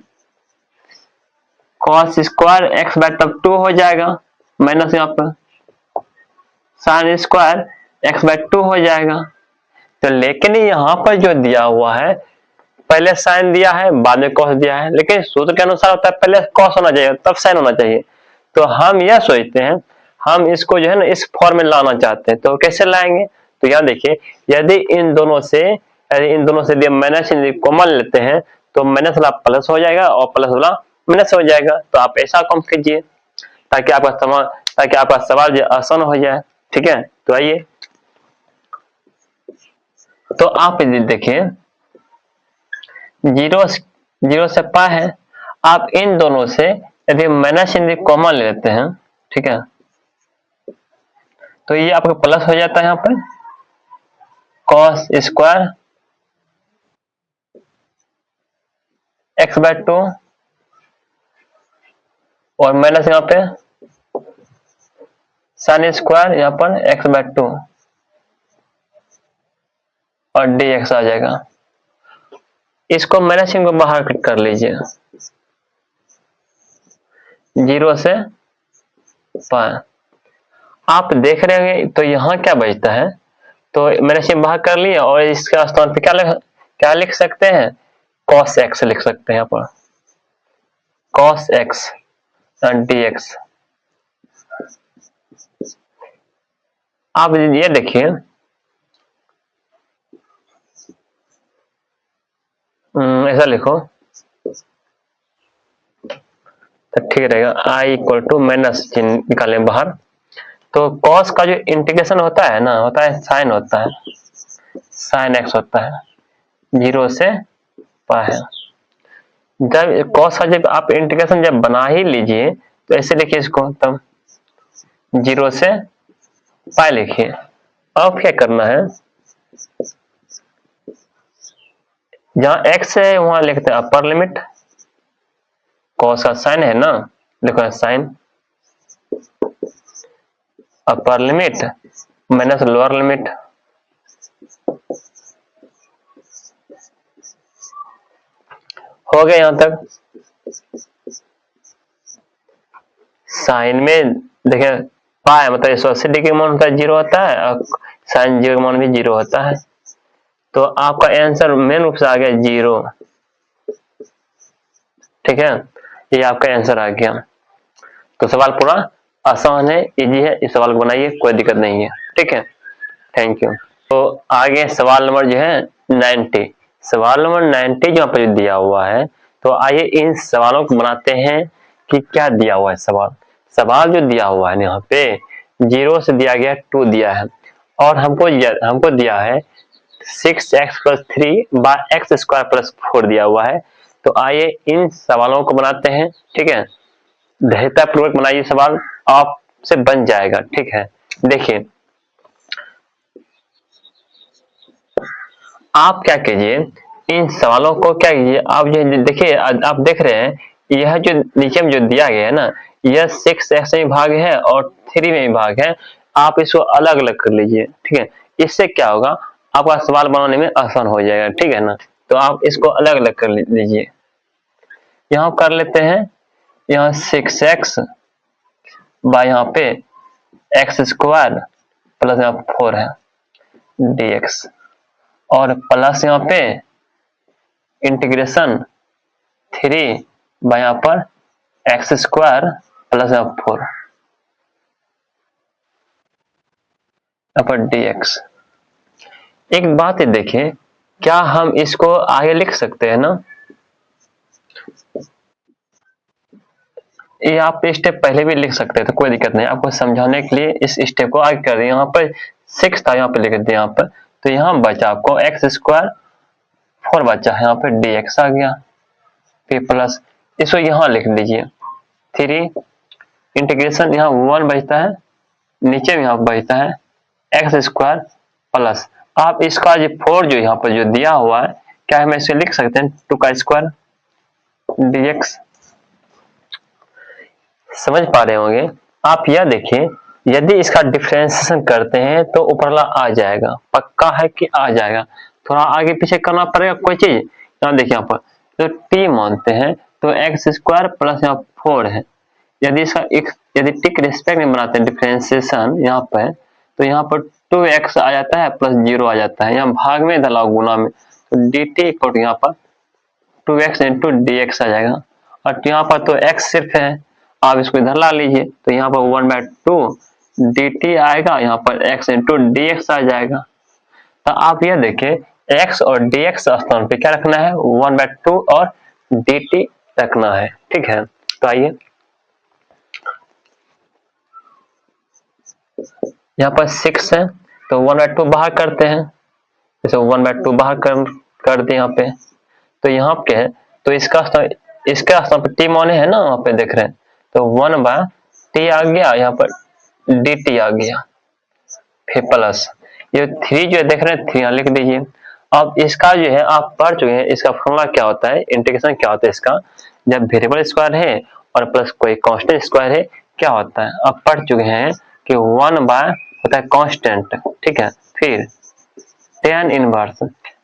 cos स्क्वायर x/2 हो जाएगा, माइनस यहाँ पर साइन स्क्वायर x/2 हो जाएगा। तो लेकिन यहाँ पर जो दिया हुआ है, पहले साइन दिया है बाद में cos दिया है, लेकिन सूत्र के अनुसार होता है पहले cos होना चाहिए तब साइन होना चाहिए। तो हम यह सोचते हैं, हम इसको जो है ना इस फॉर्म में लाना चाहते हैं, तो कैसे लाएंगे। तो यहाँ देखिए, यदि इन दोनों से माइनस कॉमन लेते हैं तो माइनस वाला प्लस हो जाएगा और प्लस वाला माइनस हो जाएगा। तो आप ऐसा काम कीजिए ताकि आपका सवाल जो आसान हो जाए, ठीक है। तो आइए, तो आप देखिए 0 से π है, आप इन दोनों से यदि माइनस कॉमन लेते हैं, ठीक है, तो ये आपका प्लस हो जाता है, यहाँ पर cos स्क्वायर x/2 और माइनस यहाँ पे साइन स्क्वायर यहाँ पर x/2 और dx आ जाएगा। इसको माइनस को बाहर कर लीजिए, 0 से π आप देख रहे होंगे। तो यहाँ क्या बचता है, तो मैंने बाहर कर लिया और इसके स्थान पे क्या लिख सकते हैं, cos x लिख सकते हैं, यहाँ पर cos x dx। आप ये देखिए ऐसा लिखो तो ठीक रहेगा। आई इक्वल टू माइनस चिन्ह निकालें बाहर। तो कॉस का जो इंटीग्रेशन होता है ना, होता है साइन होता है, साइन एक्स होता है, 0 से पाई है। जब कॉस का जब आप इंटीग्रेशन जब बना ही लीजिए तो ऐसे लिखिए इसको, तब 0 से पाई लिखिए। अब क्या करना है, जहां एक्स है वहां लिखते हैं अपर लिमिट, कॉस का साइन है ना, लिखो sine upper limit minus lower limit. हो गया यहां तक। साइन में देखिए पाई मतलब 180 डिग्री मान होता है 0 होता है, और साइन 0 मान भी 0 होता है। तो आपका आंसर मेन रूप से आ गया 0। ठीक है, ये आपका आंसर आ गया। तो सवाल पूरा आसान है, इजी है, इस सवाल को बनाइए, कोई दिक्कत नहीं है। ठीक है, थैंक यू। तो आगे सवाल नंबर जो है 90, सवाल नंबर 90 जो पर दिया हुआ है। तो आइए इन सवालों को बनाते हैं कि क्या दिया हुआ है। सवाल जो दिया हुआ है यहाँ पे 0 से दिया गया 2 दिया है, और हमको दिया है 6x + 3 bye x square plus 4 दिया हुआ है। तो आइए इन सवालों को बनाते हैं। ठीक है, धैर्यता पूर्वक बनाइए, सवाल आपसे बन जाएगा। ठीक है, देखिए आप क्या कीजिए, इन सवालों को क्या कीजिए, आप जो देखिए आप देख रहे हैं यह जो नीचे में जो दिया गया है ना, यह 6x में भाग है और 3 में भी भाग है। आप इसको अलग अलग कर लीजिए। ठीक है, इससे क्या होगा, आपका सवाल बनाने में आसान हो जाएगा। ठीक है ना, तो आप इसको अलग अलग कर लीजिए। यहाँ कर लेते हैं, यहाँ 6x बाय यहाँ पे एक्स स्क्वायर प्लस यहाँ 4 है dx, और प्लस यहाँ पे इंटीग्रेशन 3 बाय यहाँ पर एक्स स्क्वायर प्लस यहाँ 4 यहाँ पर dx। एक बात है, देखिए क्या हम इसको आगे लिख सकते हैं ना, ये आप स्टेप पहले भी लिख सकते हैं, तो कोई दिक्कत नहीं। आपको समझाने के लिए इस स्टेप को आगे कर दिए। यहाँ पर 6 था, यहाँ पे लिख दिया यहाँ पर, तो यहाँ बचा आपको एक्स स्क्वायर 4 बचा है, यहाँ पे dx आ गया, फिर प्लस इसको यहाँ लिख दीजिए 3 इंटीग्रेशन यहाँ 1 बचता है, नीचे में यहाँ बचता है एक्स स्क्वायर प्लस, आप इसका जो 4 जो यहाँ पर जो दिया हुआ है, क्या हम इसे लिख सकते हैं 2 का स्क्वायर dx। समझ पा रहे होंगे आप। यह देखिए, यदि इसका डिफरेंशिएशन करते हैं तो ऊपरला आ जाएगा, पक्का है कि आ जाएगा। थोड़ा आगे पीछे करना पड़ेगा कोई चीज। यहाँ देखिए यहाँ पर तो t मानते हैं तो एक्स स्क्वायर प्लस यहाँ 4 है। यदि इसका यदि टी के रिस्पेक्ट में बनाते हैं डिफरेंशिएशन यहाँ पर, तो यहाँ पर 2x आ जाता है प्लस 0 आ जाता है, यहाँ भाग में इधर गुना में, तो dt इक्वल यहाँ पर 2x इंटू dx आ जाएगा। और यहाँ पर तो x सिर्फ है, आप इसको इधर ला लीजिए, तो यहाँ पर 1/2 dt आएगा, यहाँ पर x इंटू dx आ जाएगा। तो आप यह देखिए x और dx स्थान पे क्या रखना है, 1/2 और dt रखना है। ठीक है, तो आइए यहाँ पर 6 है तो 1/2 बाहर करते हैं, जैसे 1/2 बाहर कर दे यहाँ पे, तो यहाँ पे है तो इसका स्थान पर t माने है ना, वहां पे देख रहे हैं, तो 1/t आ गया, यहाँ पर dt आ गया, फिर प्लस ये 3 जो देख रहे हैं 3 यहाँ लिख दीजिए। अब इसका जो है आप पढ़ चुके हैं, इसका फॉर्मूला क्या होता है, इंटीग्रेशन क्या होता है इसका, जब वेरिएबल स्क्वायर है और प्लस कोई कांस्टेंट स्क्वायर है क्या होता है, आप पढ़ चुके हैं कि 1 होता है कांस्टेंट। ठीक है, फिर tan इनवर्स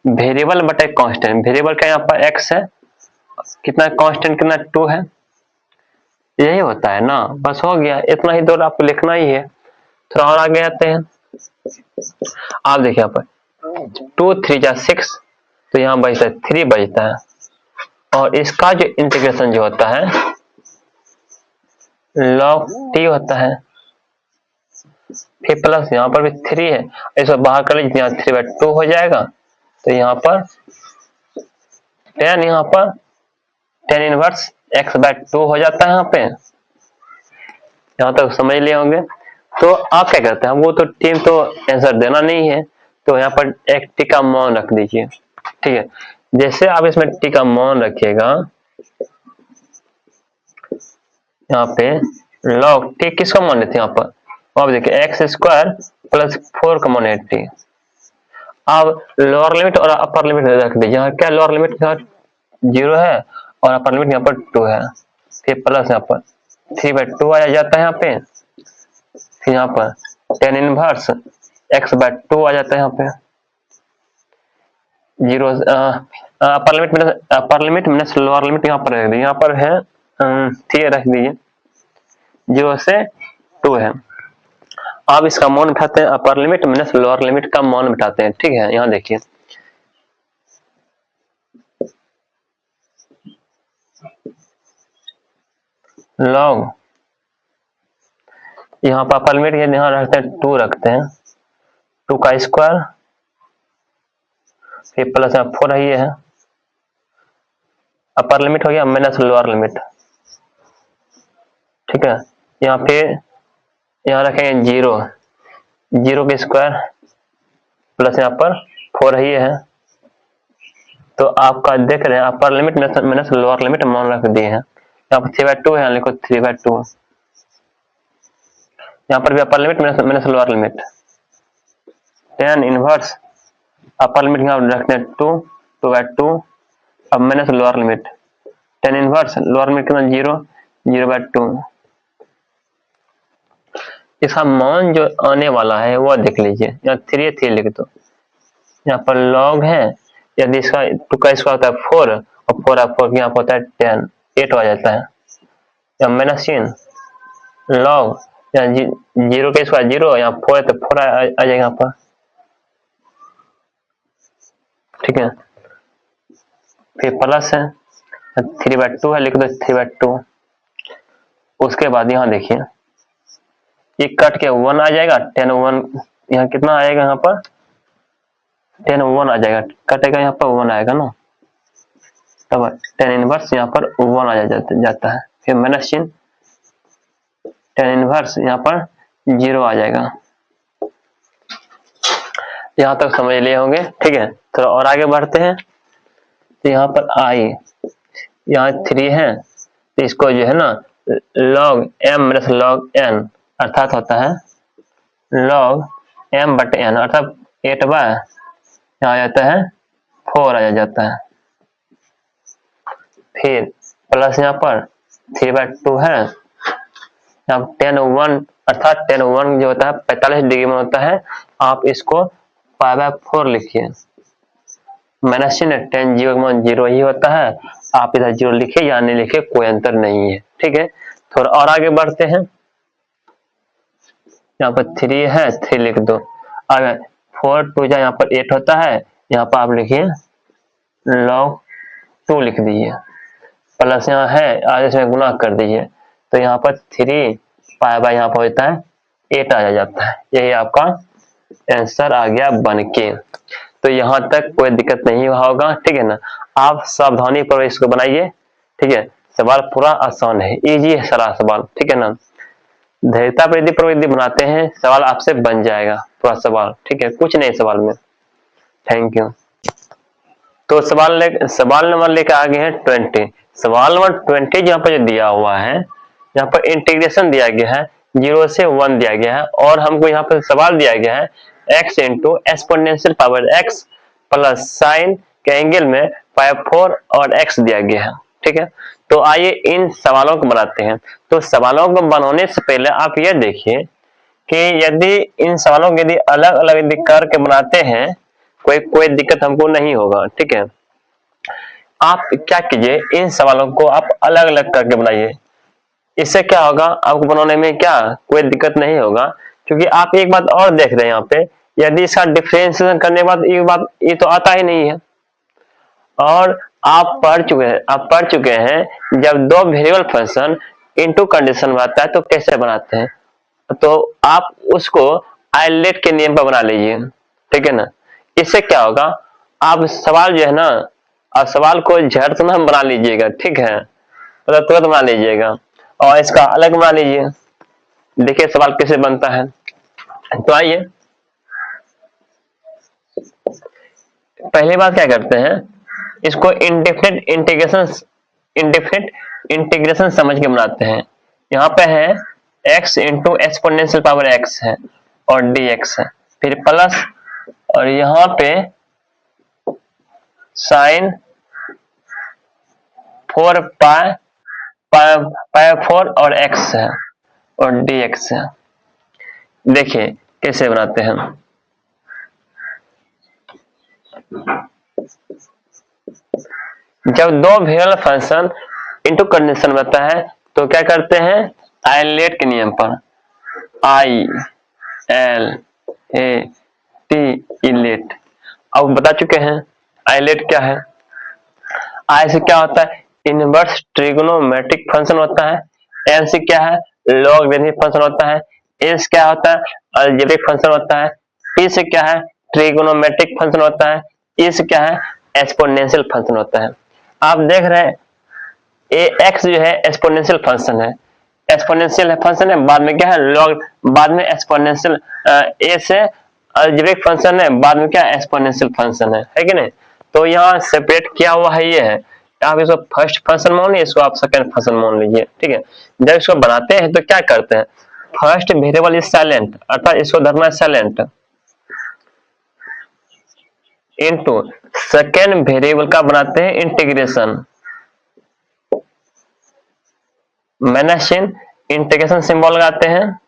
वेरिएबल बटे कांस्टेंट, वेरिएबल का यहाँ पर x है, कितना कांस्टेंट कितना 2 है, यही होता है ना, बस हो गया, इतना ही दौर आपको लिखना ही है। थोड़ा और आगे आते हैं, आप देखिए यहाँ पर 2 3 जा 6, तो यहाँ बचता है 3 बचता है, और इसका जो इंटीग्रेशन जो होता है log t होता है, फिर प्लस यहाँ पर भी 3 है, इसको बाहर कर लीजिए, यहाँ 3/2 हो जाएगा, तो यहाँ पर टेन यहाँ पर टेन इनवर्स x/2 हो जाता है यहाँ पे। यहाँ तक समझ लिए होंगे। तो आप क्या करते हैं, हमको तो टीम तो आंसर देना नहीं है, तो यहाँ पर एक टी का मान रख दीजिए। ठीक है, जैसे आप इसमें टी का मान रखिएगा, यहाँ पे log टी किसका मान लेते हैं यहाँ पर, आप देखिए x² + 4 का मान है टी। अब लोअर लिमिट और अपर लिमिट रख दीजिए। यहाँ क्या लोअर लिमिट 0 है और अपर लिमिट यहाँ पर 2 है, फिर प्लस यहाँ पर 3/2 आ जाता है यहाँ पे, फिर यहाँ पर टेन इनवर्स x/2 आ जाता है यहाँ पे। 0 अपर लिमिट माइनस लोअर लिमिट यहाँ पर रख दीजिए, यहाँ पर है 3 रख दीजिए, 0 से 2 है। अब इसका मान उठाते हैं, upper limit minus lower limit का मान उठाते हैं। ठीक है, यहाँ देखिए लॉग, यहाँ पर अपर लिमिट यहाँ रखते हैं 2 रखते हैं, 2 का स्क्वायर, फिर प्लस यहाँ 4 है, अपर लिमिट हो गया माइनस लोअर लिमिट। ठीक है, यहाँ पे यहाँ रखेंगे 0 के स्क्वायर प्लस यहाँ पर 4 है। तो आपका देख रहे हैं upper limit minus lower limit मान रख दिए हैं। यहाँ पर 3/2 है, लिखो 3/2। यहाँ पर भी अपर limit minus lower limit, tan inverse upper limit यहाँ रखते हैं 2/2, अब minus lower limit tan inverse lower limit कितना 0/2। इसका मान जो आने वाला है वो देख लीजिए, यहाँ 3 लिख दो, यहाँ पर लॉग है, यदि इसका 2 का स्क्वायर होता है 4 और 4 यहाँ पर होता है 10, 8 आ जाता है। यहाँ माइनस चिन्ह लॉग, यहाँ 0 के स्क्वायर 0, यहाँ 4 है तो 4 आ जाएगा यहाँ पर। ठीक है, फिर प्लस है 3/2 है, लिख दो 3/2। उसके बाद यहाँ देखिए ये कट के 1 आ जाएगा, 10 1 यहाँ कितना आएगा, यहाँ पर 10 1 आ जाएगा, कटेगा यहाँ पर 1 आएगा ना, तब टेन इनवर्स यहाँ पर 1 आ जाता है, फिर माइनस चिन्ह टेन इनवर्स यहाँ पर 0 आ जाएगा। यहाँ तक समझ लिए होंगे। ठीक है, थोड़ा और आगे बढ़ते हैं। तो यहाँ पर आई, यहाँ 3 है, तो इसको जो है ना log m minus log n अर्थात होता है log m/n, अर्थात 8/, यहाँ आ जाता है 4 आ जाता है, फिर प्लस यहाँ पर 3/2 है, यहाँ 10 1 अर्थात 10 1 जो होता है 45 डिग्री में होता है, आप इसको π/4 लिखिए, माइनस चिन्ह 10 0 ही होता है, आप इधर 0 लिखे या नहीं लिखे कोई अंतर नहीं है। ठीक है, थोड़ा और आगे बढ़ते हैं। यहाँ पर 3 है, 3 लिख दो, अगर 4 2 यहाँ पर 8 होता है, यहाँ पर आप लिखिए log 2 लिख दीजिए, प्लस यहाँ है आज इसमें गुना कर दीजिए, तो यहाँ पर 3 π/, यहाँ पर होता है 8 आ जाता है। यही आपका आंसर आ गया बन के। तो यहाँ तक कोई दिक्कत नहीं होगा। ठीक है ना, आप सावधानी पर इसको बनाइए। ठीक है, सवाल पूरा आसान है, इजी है सारा सवाल। ठीक है ना, धैर्यता पर यदि प्रवृत्ति बनाते हैं सवाल आपसे बन जाएगा पूरा सवाल। ठीक है, कुछ नहीं सवाल में। Thank you. तो सवाल नंबर लेकर आ गए हैं 20। सवाल नंबर 20 यहाँ पर जो दिया हुआ है, यहाँ पर इंटीग्रेशन दिया गया है, 0 से 1 दिया गया है, और हमको यहाँ पर सवाल दिया गया है x into exponential power x plus sign के एंगल में π4 और x दिया गया है। ठीक है, तो आइए इन सवालों को बनाते हैं। तो सवालों को बनाने से पहले आप ये देखिए कि यदि इन सवालों को यदि अलग अलग यदि करके बनाते हैं कोई दिक्कत हमको नहीं होगा। ठीक है, आप क्या कीजिए, इन सवालों को आप अलग अलग करके बनाइए, इससे क्या होगा आपको बनाने में क्या कोई दिक्कत नहीं होगा। क्योंकि आप एक बात और देख रहे हैं यहाँ पे, यदि इसका डिफरेंशिएशन करने के बाद ये तो आता ही नहीं है, और आप पढ़ चुके हैं जब दो वेरिएबल फंक्शन इनटू कंडीशन में आता है तो कैसे बनाते हैं, तो आप उसको आइलेट के नियम पर बना लीजिए। ठीक है ना, इससे क्या होगा, आप सवाल जो है ना और सवाल को झट ना बना लीजिएगा, ठीक है, मतलब तुरंत बना लीजिएगा और इसका अलग बना लीजिए। देखिए सवाल कैसे बनता है। तो आइए पहली बात क्या करते हैं, इसको इंडेफिनिट इंटीग्रेशन समझ के बनाते हैं। यहाँ पे है x into exponential power x है और dx है, फिर प्लस और यहाँ पे साइन 4 पाई पाई 4 और x है और dx है। देखिए कैसे बनाते हैं। जब दो वेरिएबल फंक्शन इंटू कंडीशन बनता है तो क्या करते हैं, आइलेट के नियम पर, आई एल ए टी इलेट। अब बता चुके हैं आइलेट क्या है। आई से क्या होता है, इनवर्स ट्रिगोनोमेट्रिक फंक्शन होता है। एल से क्या है, लॉगरिथमिक फंक्शन होता है। ए से क्या होता है, अलजेब्रिक फंक्शन होता है। पी से क्या है, ट्रिगोनोमेट्रिक फंक्शन होता है। ई से क्या है, एक्सपोनेंशियल फंक्शन होता है। आप देख रहे हैं ए एक्स जो है एक्सपोनेंशियल फंक्शन है, एक्सपोनेंशियल फंक्शन है, बाद में क्या है लॉग, बाद में एक्सपोनेंशियल, ए से अलजेब्रिक फंक्शन है, बाद में क्या एक्सपोनेंशियल फंक्शन है कि नहीं। तो यहाँ सेपरेट किया हुआ है, ये है, आप इसको फर्स्ट फंक्शन मान लीजिए, इसको आप सेकंड फंक्शन मान लीजिए, ठीक है। जब इसको बनाते हैं तो क्या करते हैं, फर्स्ट वेरिएबल इज साइलेंट, अर्थात इसको धरना है साइलेंट, इनटू सेकेंड वेरिएबल का बनाते हैं इंटीग्रेशन, माइनस चिन्ह, इंटीग्रेशन सिंबल लगाते हैं।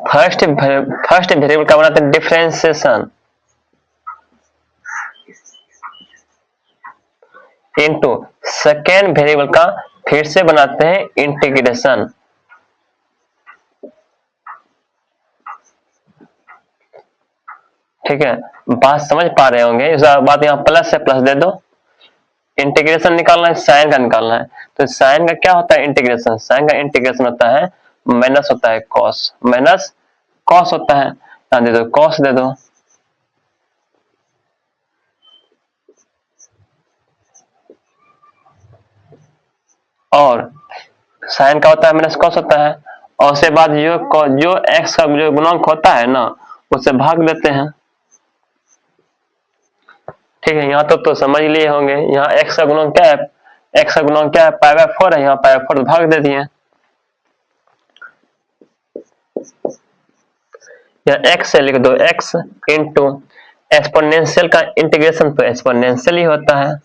फर्स्ट वेरिएबल का बनाते हैं डिफरेंशिएशन, इनटू सेकेंड वेरिएबल का फिर से बनाते हैं इंटीग्रेशन। ठीक है, बात समझ पा रहे होंगे। इस बात यहाँ प्लस से प्लस दे दो, इंटीग्रेशन निकालना है, साइन का निकालना है। तो साइन का क्या होता है इंटीग्रेशन, साइन का इंटीग्रेशन होता है माइनस होता है कॉस, माइनस कॉस होता है, यहाँ दे दो कॉस दे दो। और साइन का होता है माइनस कॉस होता है, और उसके बाद जो एक्स का जो गुणांक होता है ना उससे भाग देते हैं। ठीक है, यहाँ तो समझ लिए होंगे। यहाँ x का गुणांक क्या है, x का गुणांक क्या है, पाई बाय 4 है, यहाँ पाई बाय 4 भाग दे दिए। यहाँ x से लिख दो x इंटू एक्सपोनेंशियल का इंटीग्रेशन तो एक्सपोनेंशियल ही होता है,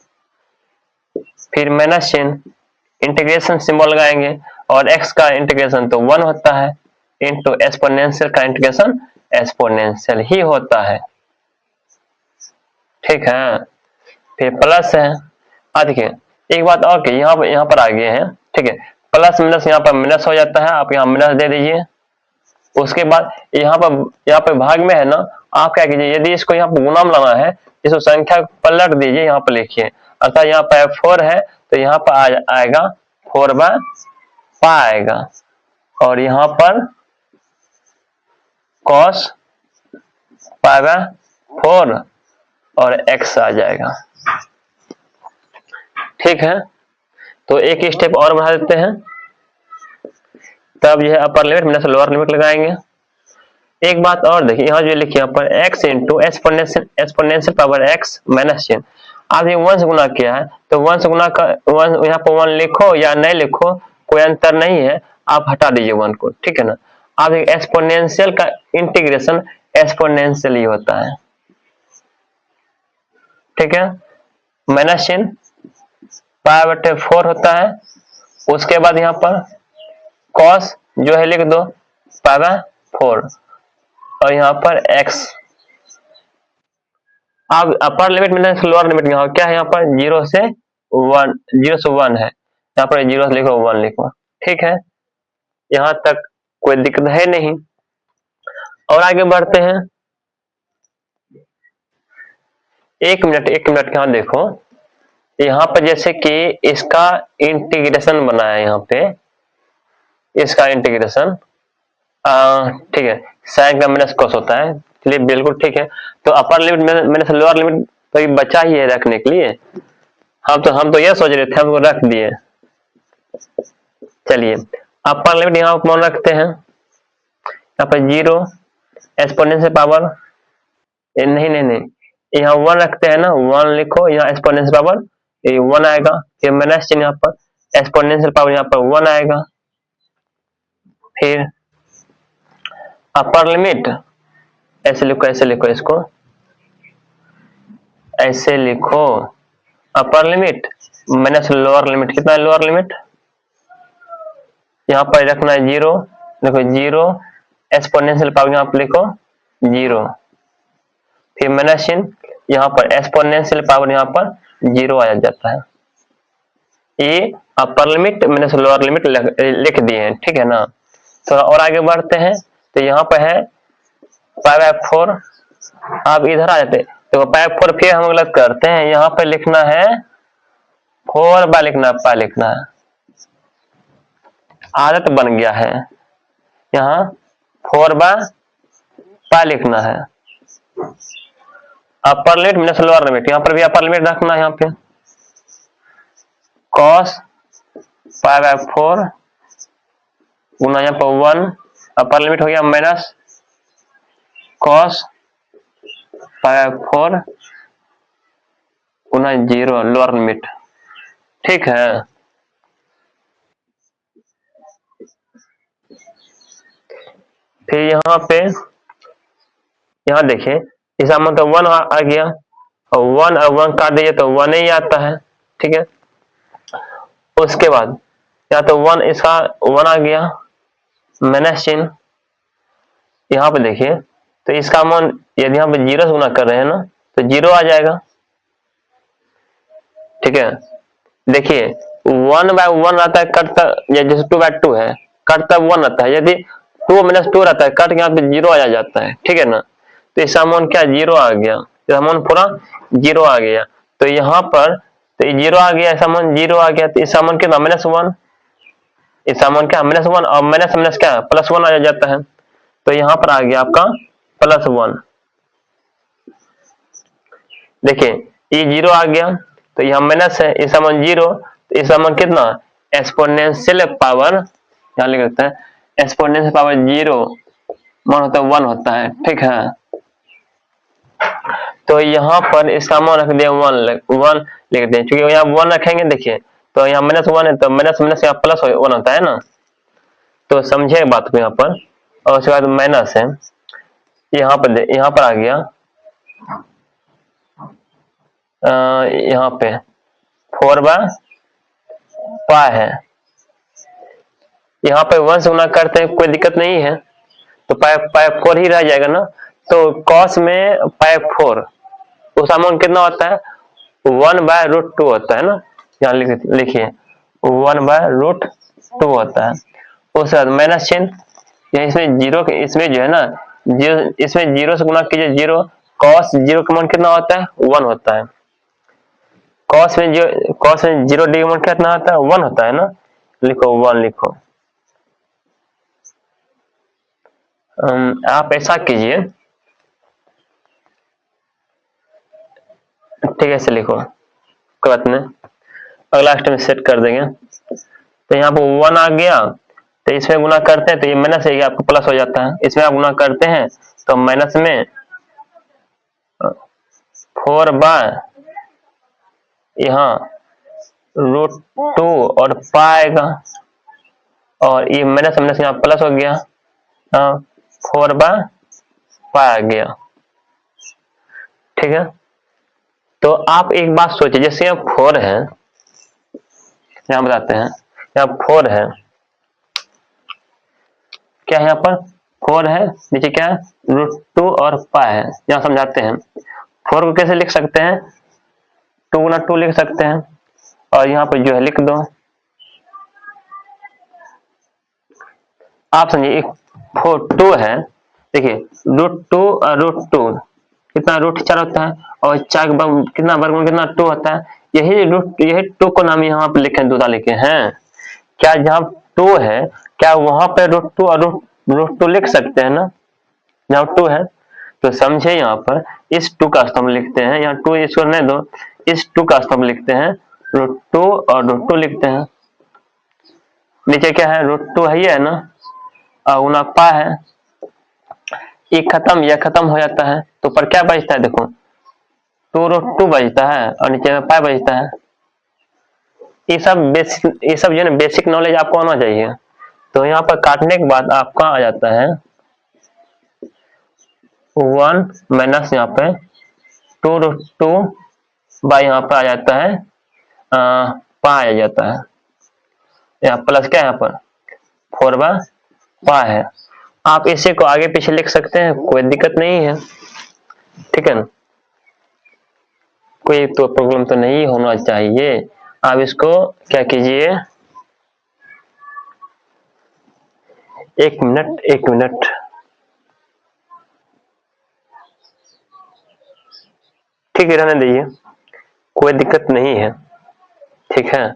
फिर माइनस चिन्ह, इंटीग्रेशन सिंबल लगाएंगे और x का इंटीग्रेशन तो 1 होता है, इंटू एक्सपोनेंशियल का इंटीग्रेशन एक्सपोनेंशियल ही होता है। ठीक है, फिर प्लस है। देखिए एक बात और कि यहाँ पर आ गए हैं, ठीक है, प्लस माइनस यहाँ पर माइनस हो जाता है, आप यहाँ माइनस दे दीजिए। उसके बाद यहाँ पर भाग में है ना, आप क्या कीजिए, यदि इसको यहाँ पर गुना में लाना है, इसको संख्या पलट दीजिए, यहाँ पर लिखिए, अर्थात यहाँ पर 4 है तो यहाँ पर आएगा 4 बाय पा आएगा, और यहाँ पर cos पाई बाय 4 और x आ जाएगा। ठीक है, तो एक स्टेप और बढ़ा देते हैं, तब यह अपर लिमिट माइनस लोअर लिमिट लगाएंगे। एक बात और देखिए, यहाँ जो लिखिए यहाँ पर x into exponential power x minus चिन्ह, आप ये 1 से गुना किया है तो 1 से गुना का 1, यहाँ पर 1 लिखो या नहीं लिखो कोई अंतर नहीं है, आप हटा दीजिए 1 को, ठीक है ना। आप एक्सपोनेंशियल का इंटीग्रेशन एक्सपोनेंशियल ही होता है, ठीक है, माइनस चिन्ह पाई बटे 4 होता है। उसके बाद यहाँ पर cos जो है लिख दो पाई बाय 4 और यहाँ पर x। अब अपर लिमिट माइनस लोअर लिमिट यहाँ क्या है, यहाँ पर 0 से 1 है, यहाँ पर 0 से लिखो 1 लिखो, ठीक है, यहाँ तक कोई दिक्कत है नहीं। और आगे बढ़ते हैं, एक मिनट यहाँ देखो, यहाँ पर जैसे कि इसका इंटीग्रेशन बना है, यहाँ पे इसका इंटीग्रेशन, ठीक है, साइन का माइनस कॉस होता है, चलिए बिल्कुल ठीक है। तो अपर लिमिट मैंने से लोअर लिमिट तो बचा ही है रखने के लिए। हम तो यह सोच रहे थे, हमको रख दिए। चलिए अपर लिमिट यहाँ पर कौन रखते हैं, यहाँ पर 0 एक्सपोनेंशियल पावर नहीं नहीं नहीं, यहाँ 1 रखते हैं ना, 1 लिखो, यहाँ एक्सपोनेंशियल पावर 1 आएगा, फिर माइनस चिन्ह यहाँ पर, एक्सपोनेंशियल पावर यहाँ पर 1 आएगा। फिर अपर लिमिट ऐसे लिखो इसको ऐसे लिखो, अपर लिमिट माइनस लोअर लिमिट, कितना है लोअर लिमिट, यहाँ पर रखना है 0, देखो 0 एक्सपोनेंशियल पावर यहाँ पर लिखो 0, फिर माइनस चिन्ह, यहाँ पर एक्सपोनेंशियल पावर यहाँ पर 0 आ जाता है। ये अपर लिमिट माइनस लोअर लिमिट लिख दिए हैं, ठीक है ना। थोड़ा और आगे बढ़ते हैं, तो यहाँ पर है π/4, आप इधर आ जाते, तो π/4 फिर हम गलत करते हैं, यहाँ पर लिखना है 4 लिखना है, π लिखना है, आदत बन गया है, यहाँ 4/π लिखना है। अपर लिमिट माइनस लोअर लिमिट, यहाँ पर भी अपर लिमिट रखना है, यहाँ पे cos π/4 गुना यहाँ पर 1, अपर लिमिट हो गया, माइनस cos π/4 गुना 0 लोअर लिमिट, ठीक है। फिर यहाँ पे यहाँ देखिए, इस तो 1 आ गया, और 1 और 1 काट दीजिए तो 1 ही आता है, ठीक है। उसके बाद या तो 1, इसका 1 आ गया, माइनस चिन्ह, यहाँ पे देखिए, तो इसका अमाउंट यदि यहाँ पे 0 से गुना कर रहे हैं ना, तो 0 आ जाएगा, ठीक है। देखिए 1/1 आता है, कटता जैसे 2/2 है, कटता 1 आता है, यदि 2 - 2 रहता है, कट के यहाँ पे 0 आ जाता है, ठीक है ना। तो इसका अमाउंट क्या 0 आ गया, तो अमाउंट पूरा 0 आ गया। तो यहाँ पर तो 0 आ गया, इसका अमाउंट 0 आ गया, तो इसका अमाउंट कितना -1, इसका अमाउंट क्या -1, और माइनस माइनस क्या +1 आ जाता है, तो यहाँ पर आ गया आपका +1। देखिए ये 0 आ गया, तो यहाँ माइनस है, इसका अमाउंट 0, तो इसका अमाउंट कितना एक्सपोनेंशियल पावर, यहाँ लिख सकते हैं एक्सपोनेंशियल पावर 0 मान होता है 1 होता है, ठीक है। तो यहाँ पर इसका मान रख दिया 1 लिख दें, क्योंकि यहाँ 1 रखेंगे, देखिए तो यहाँ -1 है, तो माइनस माइनस यहाँ +1 होता है ना, तो समझे बात को यहाँ पर। और उसके बाद माइनस है, यहाँ पर आ गया, यहाँ पे 4/π है, यहाँ पे 1 से गुना करते हैं, कोई दिक्कत नहीं है, तो π4 ही रह जाएगा ना। तो cos में π4 उसका अमाउंट कितना होता है 1/√2 होता है ना, यहाँ लिखिए 1/√2 होता है। उसके बाद माइनस चिन्ह, इसमें 0, इसमें जो है ना, इसमें 0 से गुना कीजिए 0, cos 0 का मान कितना होता है 1 होता है, cos में 0 डी का मान कितना होता है 1 होता है ना, लिखो 1 लिखो। आप ऐसा कीजिए, ठीक है, ऐसे लिखो, कोई बात नहीं, अगला स्टेप में सेट कर देंगे। तो यहाँ पर 1 आ गया, तो इसमें गुना करते हैं तो ये माइनस है, आपको प्लस हो जाता है, इसमें आप गुना करते हैं तो माइनस में 4 यहाँ √2 और पाएगा, और ये माइनस माइनस यहाँ प्लस हो गया, 4/π आ गया, ठीक है। तो आप एक बात सोचिए, जैसे यहाँ 4 है, यहाँ बताते हैं, यहाँ 4 है, क्या है यहाँ पर 4 है, नीचे क्या है √2 और π है, यहाँ समझाते हैं। 4 को कैसे लिख सकते हैं, 2 गुना 2 लिख सकते हैं, और यहाँ पर जो है लिख दो, आप समझिए 2 है, देखिए √2 और √2 कितना √4 होता है, और 4 कितना वर्गमूल कितना 2 होता है, यही 2 को नाम यहाँ पे लिखे, दूसरा लिखे हैं। क्या जहाँ 2 है, क्या वहां पे √2 और √2 लिख सकते हैं ना, जहाँ 2 है, तो समझे, यहाँ पर इस 2 का स्तंभ लिखते हैं, यहाँ 2 इसको नहीं दो, इस 2 का स्तंभ लिखते हैं, √2 और √2 लिखते हैं। नीचे क्या है, √2 है ना, और गुना पा है, ये खत्म, यह खत्म हो जाता है, तो पर क्या बचता है, देखो 2√2 बचता है और नीचे में पाई बचता है। ये सब जो है बेसिक नॉलेज आपको आना चाहिए। तो यहाँ पर काटने के बाद आपका आ जाता है 1 माइनस यहाँ पे 2√2 बाई यहाँ पर आ जाता है पाई आ जाता है, यहाँ प्लस क्या है, यहाँ पर 4/π है। आप इसे को आगे पीछे लिख सकते हैं, कोई दिक्कत नहीं है, ठीक है ना, कोई तो प्रॉब्लम तो नहीं होना चाहिए। आप इसको क्या कीजिए, 1 मिनट, ठीक है, रहने दीजिए, कोई दिक्कत नहीं है, ठीक है,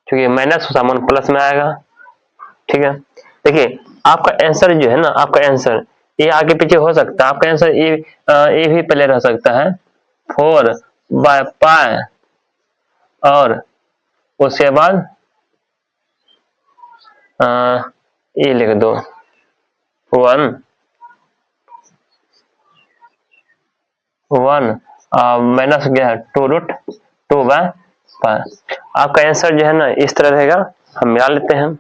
क्योंकि माइनस सामान प्लस में आएगा, ठीक है। देखिए आपका आंसर जो है ना, आपका आंसर ये आगे पीछे हो सकता है, आपका आंसर ये भी पहले रह सकता है 4/π और उसके बाद ये लिख दो 1 माइनस गया है 2√2/π। आपका आंसर जो है ना इस तरह रहेगा, हम मिला लेते हैं।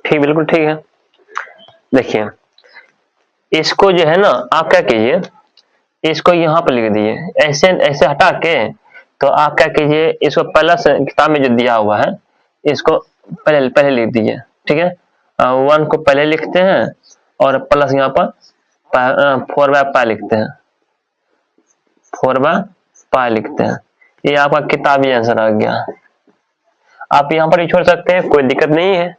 ठीक, बिल्कुल ठीक है। देखिए इसको जो है ना आप क्या कीजिए, इसको यहाँ पर लिख दीजिए, ऐसे ऐसे हटा के, तो आप क्या कीजिए, इसको पहला किताब में जो दिया हुआ है इसको पहले लिख दीजिए, ठीक है। 1 को पहले लिखते हैं और प्लस यहाँ पर 4/π लिखते हैं, 4/π लिखते हैं। ये आपका किताबी आंसर आ गया। आप यहाँ पर ही छोड़ सकते हैं, कोई दिक्कत नहीं है,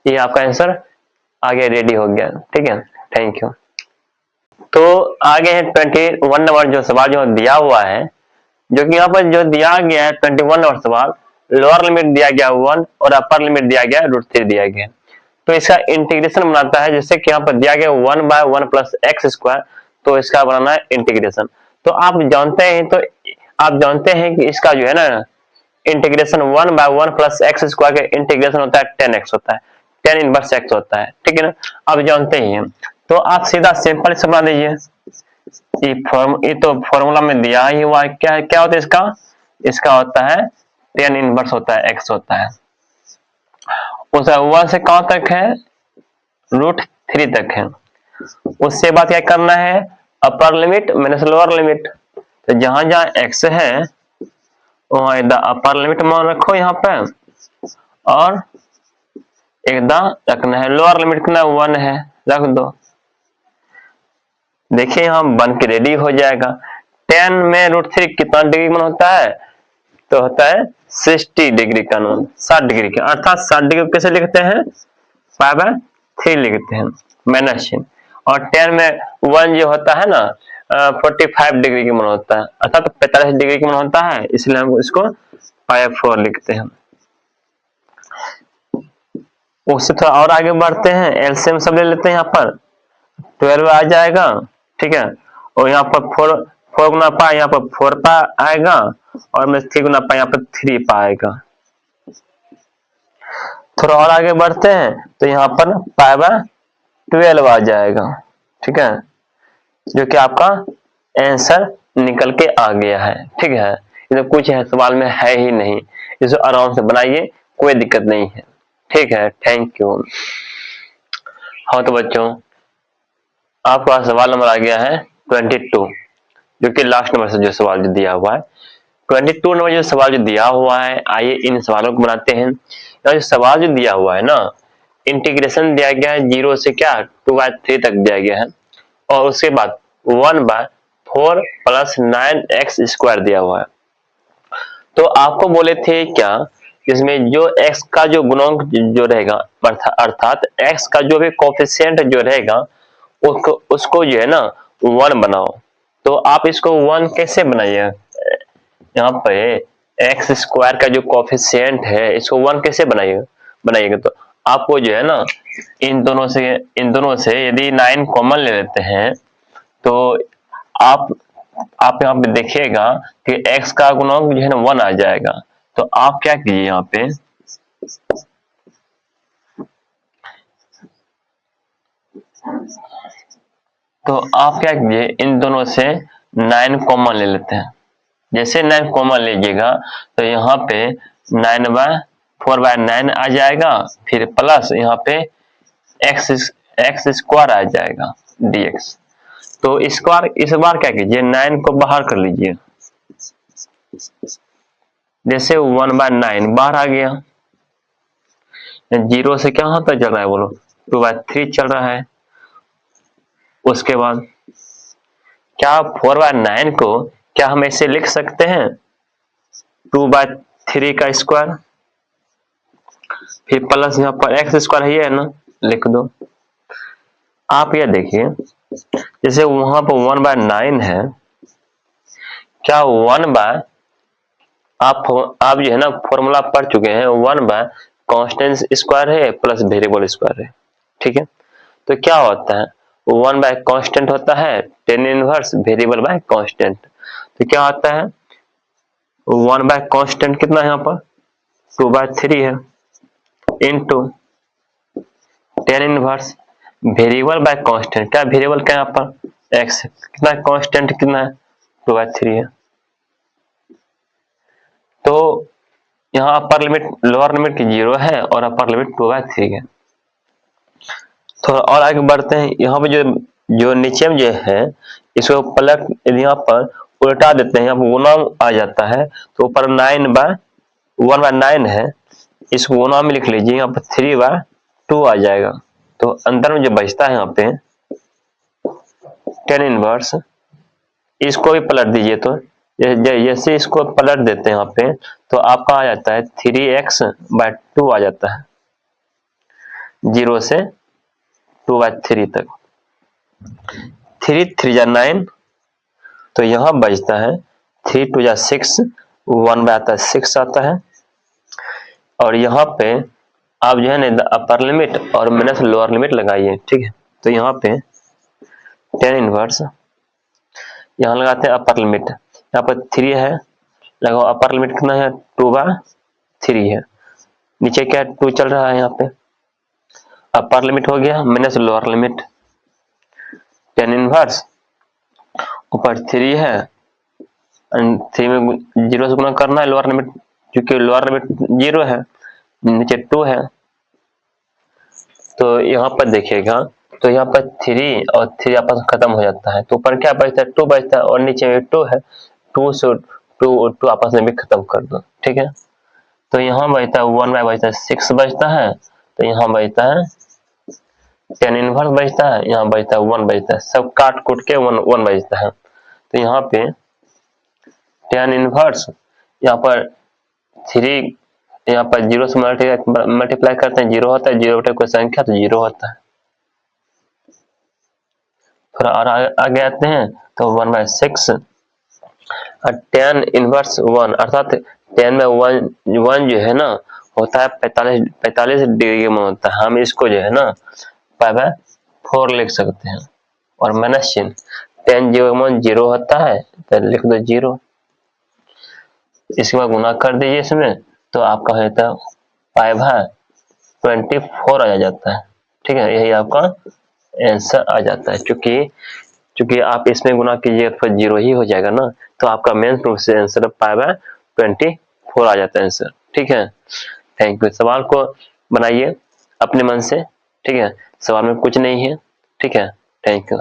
ये आपका आंसर आगे रेडी हो गया, ठीक है। Thank you. तो आगे है 21 नंबर जो सवाल जो दिया हुआ है, जो कि यहाँ पर जो दिया गया है 21 नंबर सवाल, लोअर लिमिट दिया गया 1 और अपर लिमिट दिया गया √3 दिया गया। तो इसका इंटीग्रेशन बनाता है, जैसे कि यहाँ पर दिया गया 1/1 प्लस x², तो इसका बनाना है इंटीग्रेशन। तो आप जानते हैं कि इसका जो है ना इंटीग्रेशन 1/1 प्लस x² का इंटीग्रेशन होता है 10x होता है, 10 इनवर्स x होता है, ठीक है ना, आप जानते ही हैं। तो आप सीधा सिंपल से बना दीजिए, ये तो फॉर्मूला में दिया ही हुआ है, क्या होता है इसका होता है 10 इनवर्स होता है x होता है, उसका 1 से कहां तक है, √3 तक है। उससे बाद क्या करना है, अपर लिमिट माइनस लोअर लिमिट, तो जहां जहां x है वहां एकदम अपर लिमिट मान रखो यहाँ पे, और एकदम रखना है लोअर लिमिट कितना 1 है, रख दो। देखिए यहाँ बन के रेडी हो जाएगा। 10 में √3 कितना डिग्री मान होता है, तो होता है 60 डिग्री का मान, 60 डिग्री का, अर्थात 60 डिग्री कैसे लिखते हैं, 5/3 लिखते हैं माइनस चिन्ह, और 10 में 1 जो होता है ना 45 डिग्री का मान होता है, अर्थात 45 डिग्री का मान होता है, इसलिए हम इसको 5/4 लिखते हैं। उससे थोड़ा और आगे बढ़ते हैं, एलसीएम सब ले लेते हैं, यहाँ पर 12 आ जाएगा, ठीक है, और यहाँ पर 4 गुना पाई, यहाँ पर 4 आएगा, और में 3 गुना पाई, यहाँ पर 3 आएगा। थोड़ा और आगे बढ़ते हैं तो यहाँ पर 5/12 आ जाएगा, ठीक है, जो कि आपका आंसर निकल के आ गया है, ठीक है। ये तो कुछ है सवाल में है ही नहीं, इसे आराम से बनाइए, कोई दिक्कत नहीं है, ठीक है। Thank you. हाँ तो बच्चों आपका सवाल नंबर आ गया है 22, जो कि लास्ट नंबर से जो सवाल जो दिया हुआ है 22 नंबर जो सवाल जो दिया हुआ है, आइए इन सवालों को बनाते हैं। जो सवाल जो दिया हुआ है ना, इंटीग्रेशन दिया गया है 0 से क्या 2/3 तक दिया गया है, और उसके बाद 1/4 प्लस 9x² दिया हुआ है। तो आपको बोले थे क्या इसमें जो x का जो गुणांक जो रहेगा अर्थात x का जो भी कोफिशिएंट जो रहेगा उसको जो है ना 1 बनाओ। तो आप इसको 1 कैसे बनाइए, यहाँ पे एक्स स्क्वायर का जो कोफिशिएंट है इसको 1 कैसे बनाइएगा। तो आपको जो है ना इन दोनों से यदि 9 कॉमन ले लेते हैं तो आप यहाँ पे देखिएगा कि x का गुणांक जो है ना 1 आ जाएगा। तो आप क्या कीजिए, यहाँ पे तो आप क्या कीजिए, इन दोनों से 9 कॉमन ले लेते हैं। जैसे 9 कॉमन लीजिएगा तो यहाँ पे 4/9 आ जाएगा, फिर प्लस यहाँ पे एक्स स्क्वायर आ जाएगा dx। तो इस बार क्या कीजिए, 9 को बाहर कर लीजिए। जैसे 1/9 बाहर आ गया, 0 से क्या होता चल रहा है बोलो, 2/3 चल रहा है। उसके बाद क्या 4/9 को क्या हम ऐसे लिख सकते हैं 2/3 का स्क्वायर, फिर प्लस यहाँ पर एक्स स्क्वायर है ना, लिख दो। आप यह देखिए, जैसे वहां पर 1/9 है, क्या 1 बाय आप जो है ना फॉर्मूला पढ़ चुके हैं, 1 बाय कांस्टेंट स्क्वायर है प्लस वेरिएबल स्क्वायर है, ठीक है। तो क्या होता है, 1 बाय कांस्टेंट होता है tan inverse variable bye constant. तो क्या होता है, 1 बाय कांस्टेंट कितना है यहाँ पर 2/3 है, into tan inverse variable bye constant. क्या वेरिएबल क्या है यहाँ पर x, कितना कांस्टेंट कितना है 2/3 है। तो यहाँ अपर लिमिट लोअर लिमिट 0 है और अपर लिमिट 2/3 है। थोड़ा और आगे बढ़ते हैं, यहाँ पे जो नीचे में जो है इसको पलट यहाँ पर उल्टा देते हैं, यहाँ पर गुना आ जाता है तो ऊपर 1/9 है, इसको गुना में लिख लीजिए, यहाँ पर 3/2 आ जाएगा। तो अंदर में जो बचता है यहाँ पे tan इनवर्स, इसको भी पलट दीजिए। तो जैसे इसको पलट देते हैं यहाँ पे तो आपका आ जाता है 3x/2 आ जाता है, 0 से 2/3 तक। 3 3 जा 9, तो यहाँ बचता है 3 2 जा 6, 1 में आता है 6 आता है। और यहाँ पे आप जो है ना अपर लिमिट और माइनस लोअर लिमिट लगाइए, ठीक है। तो यहाँ पे tan इनवर्स यहाँ लगाते हैं अपर लिमिट, यहाँ पर 3 है, लगाओ अपर लिमिट कितना है 2/3 है, नीचे क्या 2 चल रहा है, यहाँ पे अपर लिमिट हो गया minus lower limit, tan inverse ऊपर 3 है, 3 में 0 से गुना करना है लोअर लिमिट, क्योंकि लोअर लिमिट 0 है, नीचे 2 है। तो यहाँ पर देखिएगा, तो यहाँ पर 3 और 3 आपस में खत्म हो जाता है, तो ऊपर क्या बचता है 2 बचता है, और नीचे में 2 है, 2 से 2 और 2 आपस में भी खत्म कर दो, ठीक है। तो यहाँ बचता है 1 बाय बचता है 6 बचता है, तो यहाँ बचता है tan इनवर्स बचता है, यहाँ बचता है 1 बचता है, सब काट कूट के 1 बचता है। तो यहाँ पे tan इनवर्स यहाँ पर 3 यहाँ पर 0 से मल्टीप्लाई करते हैं 0 होता है, 0 बटे कोई संख्या तो 0 होता है। थोड़ा और आगे आते हैं तो 1/6 और tan इनवर्स 1, अर्थात tan में 1 जो है ना होता है 45 डिग्री में होता है, हम इसको जो है ना π/4 लिख सकते हैं, और माइनस चिन्ह tan 0 होता है तो लिख दो 0, इसके बाद गुना कर दीजिए इसमें, तो आपका हो जाता है π/24 आ जाता है, ठीक है। यही आपका आंसर आ जाता है, चूंकि आप इसमें गुना कीजिए तो 0 ही हो जाएगा ना, तो आपका मेन रूप से आंसर π/24 आ जाता है आंसर, ठीक है। Thank you. सवाल को बनाइए अपने मन से, ठीक है, सवाल में कुछ नहीं है, ठीक है। Thank you.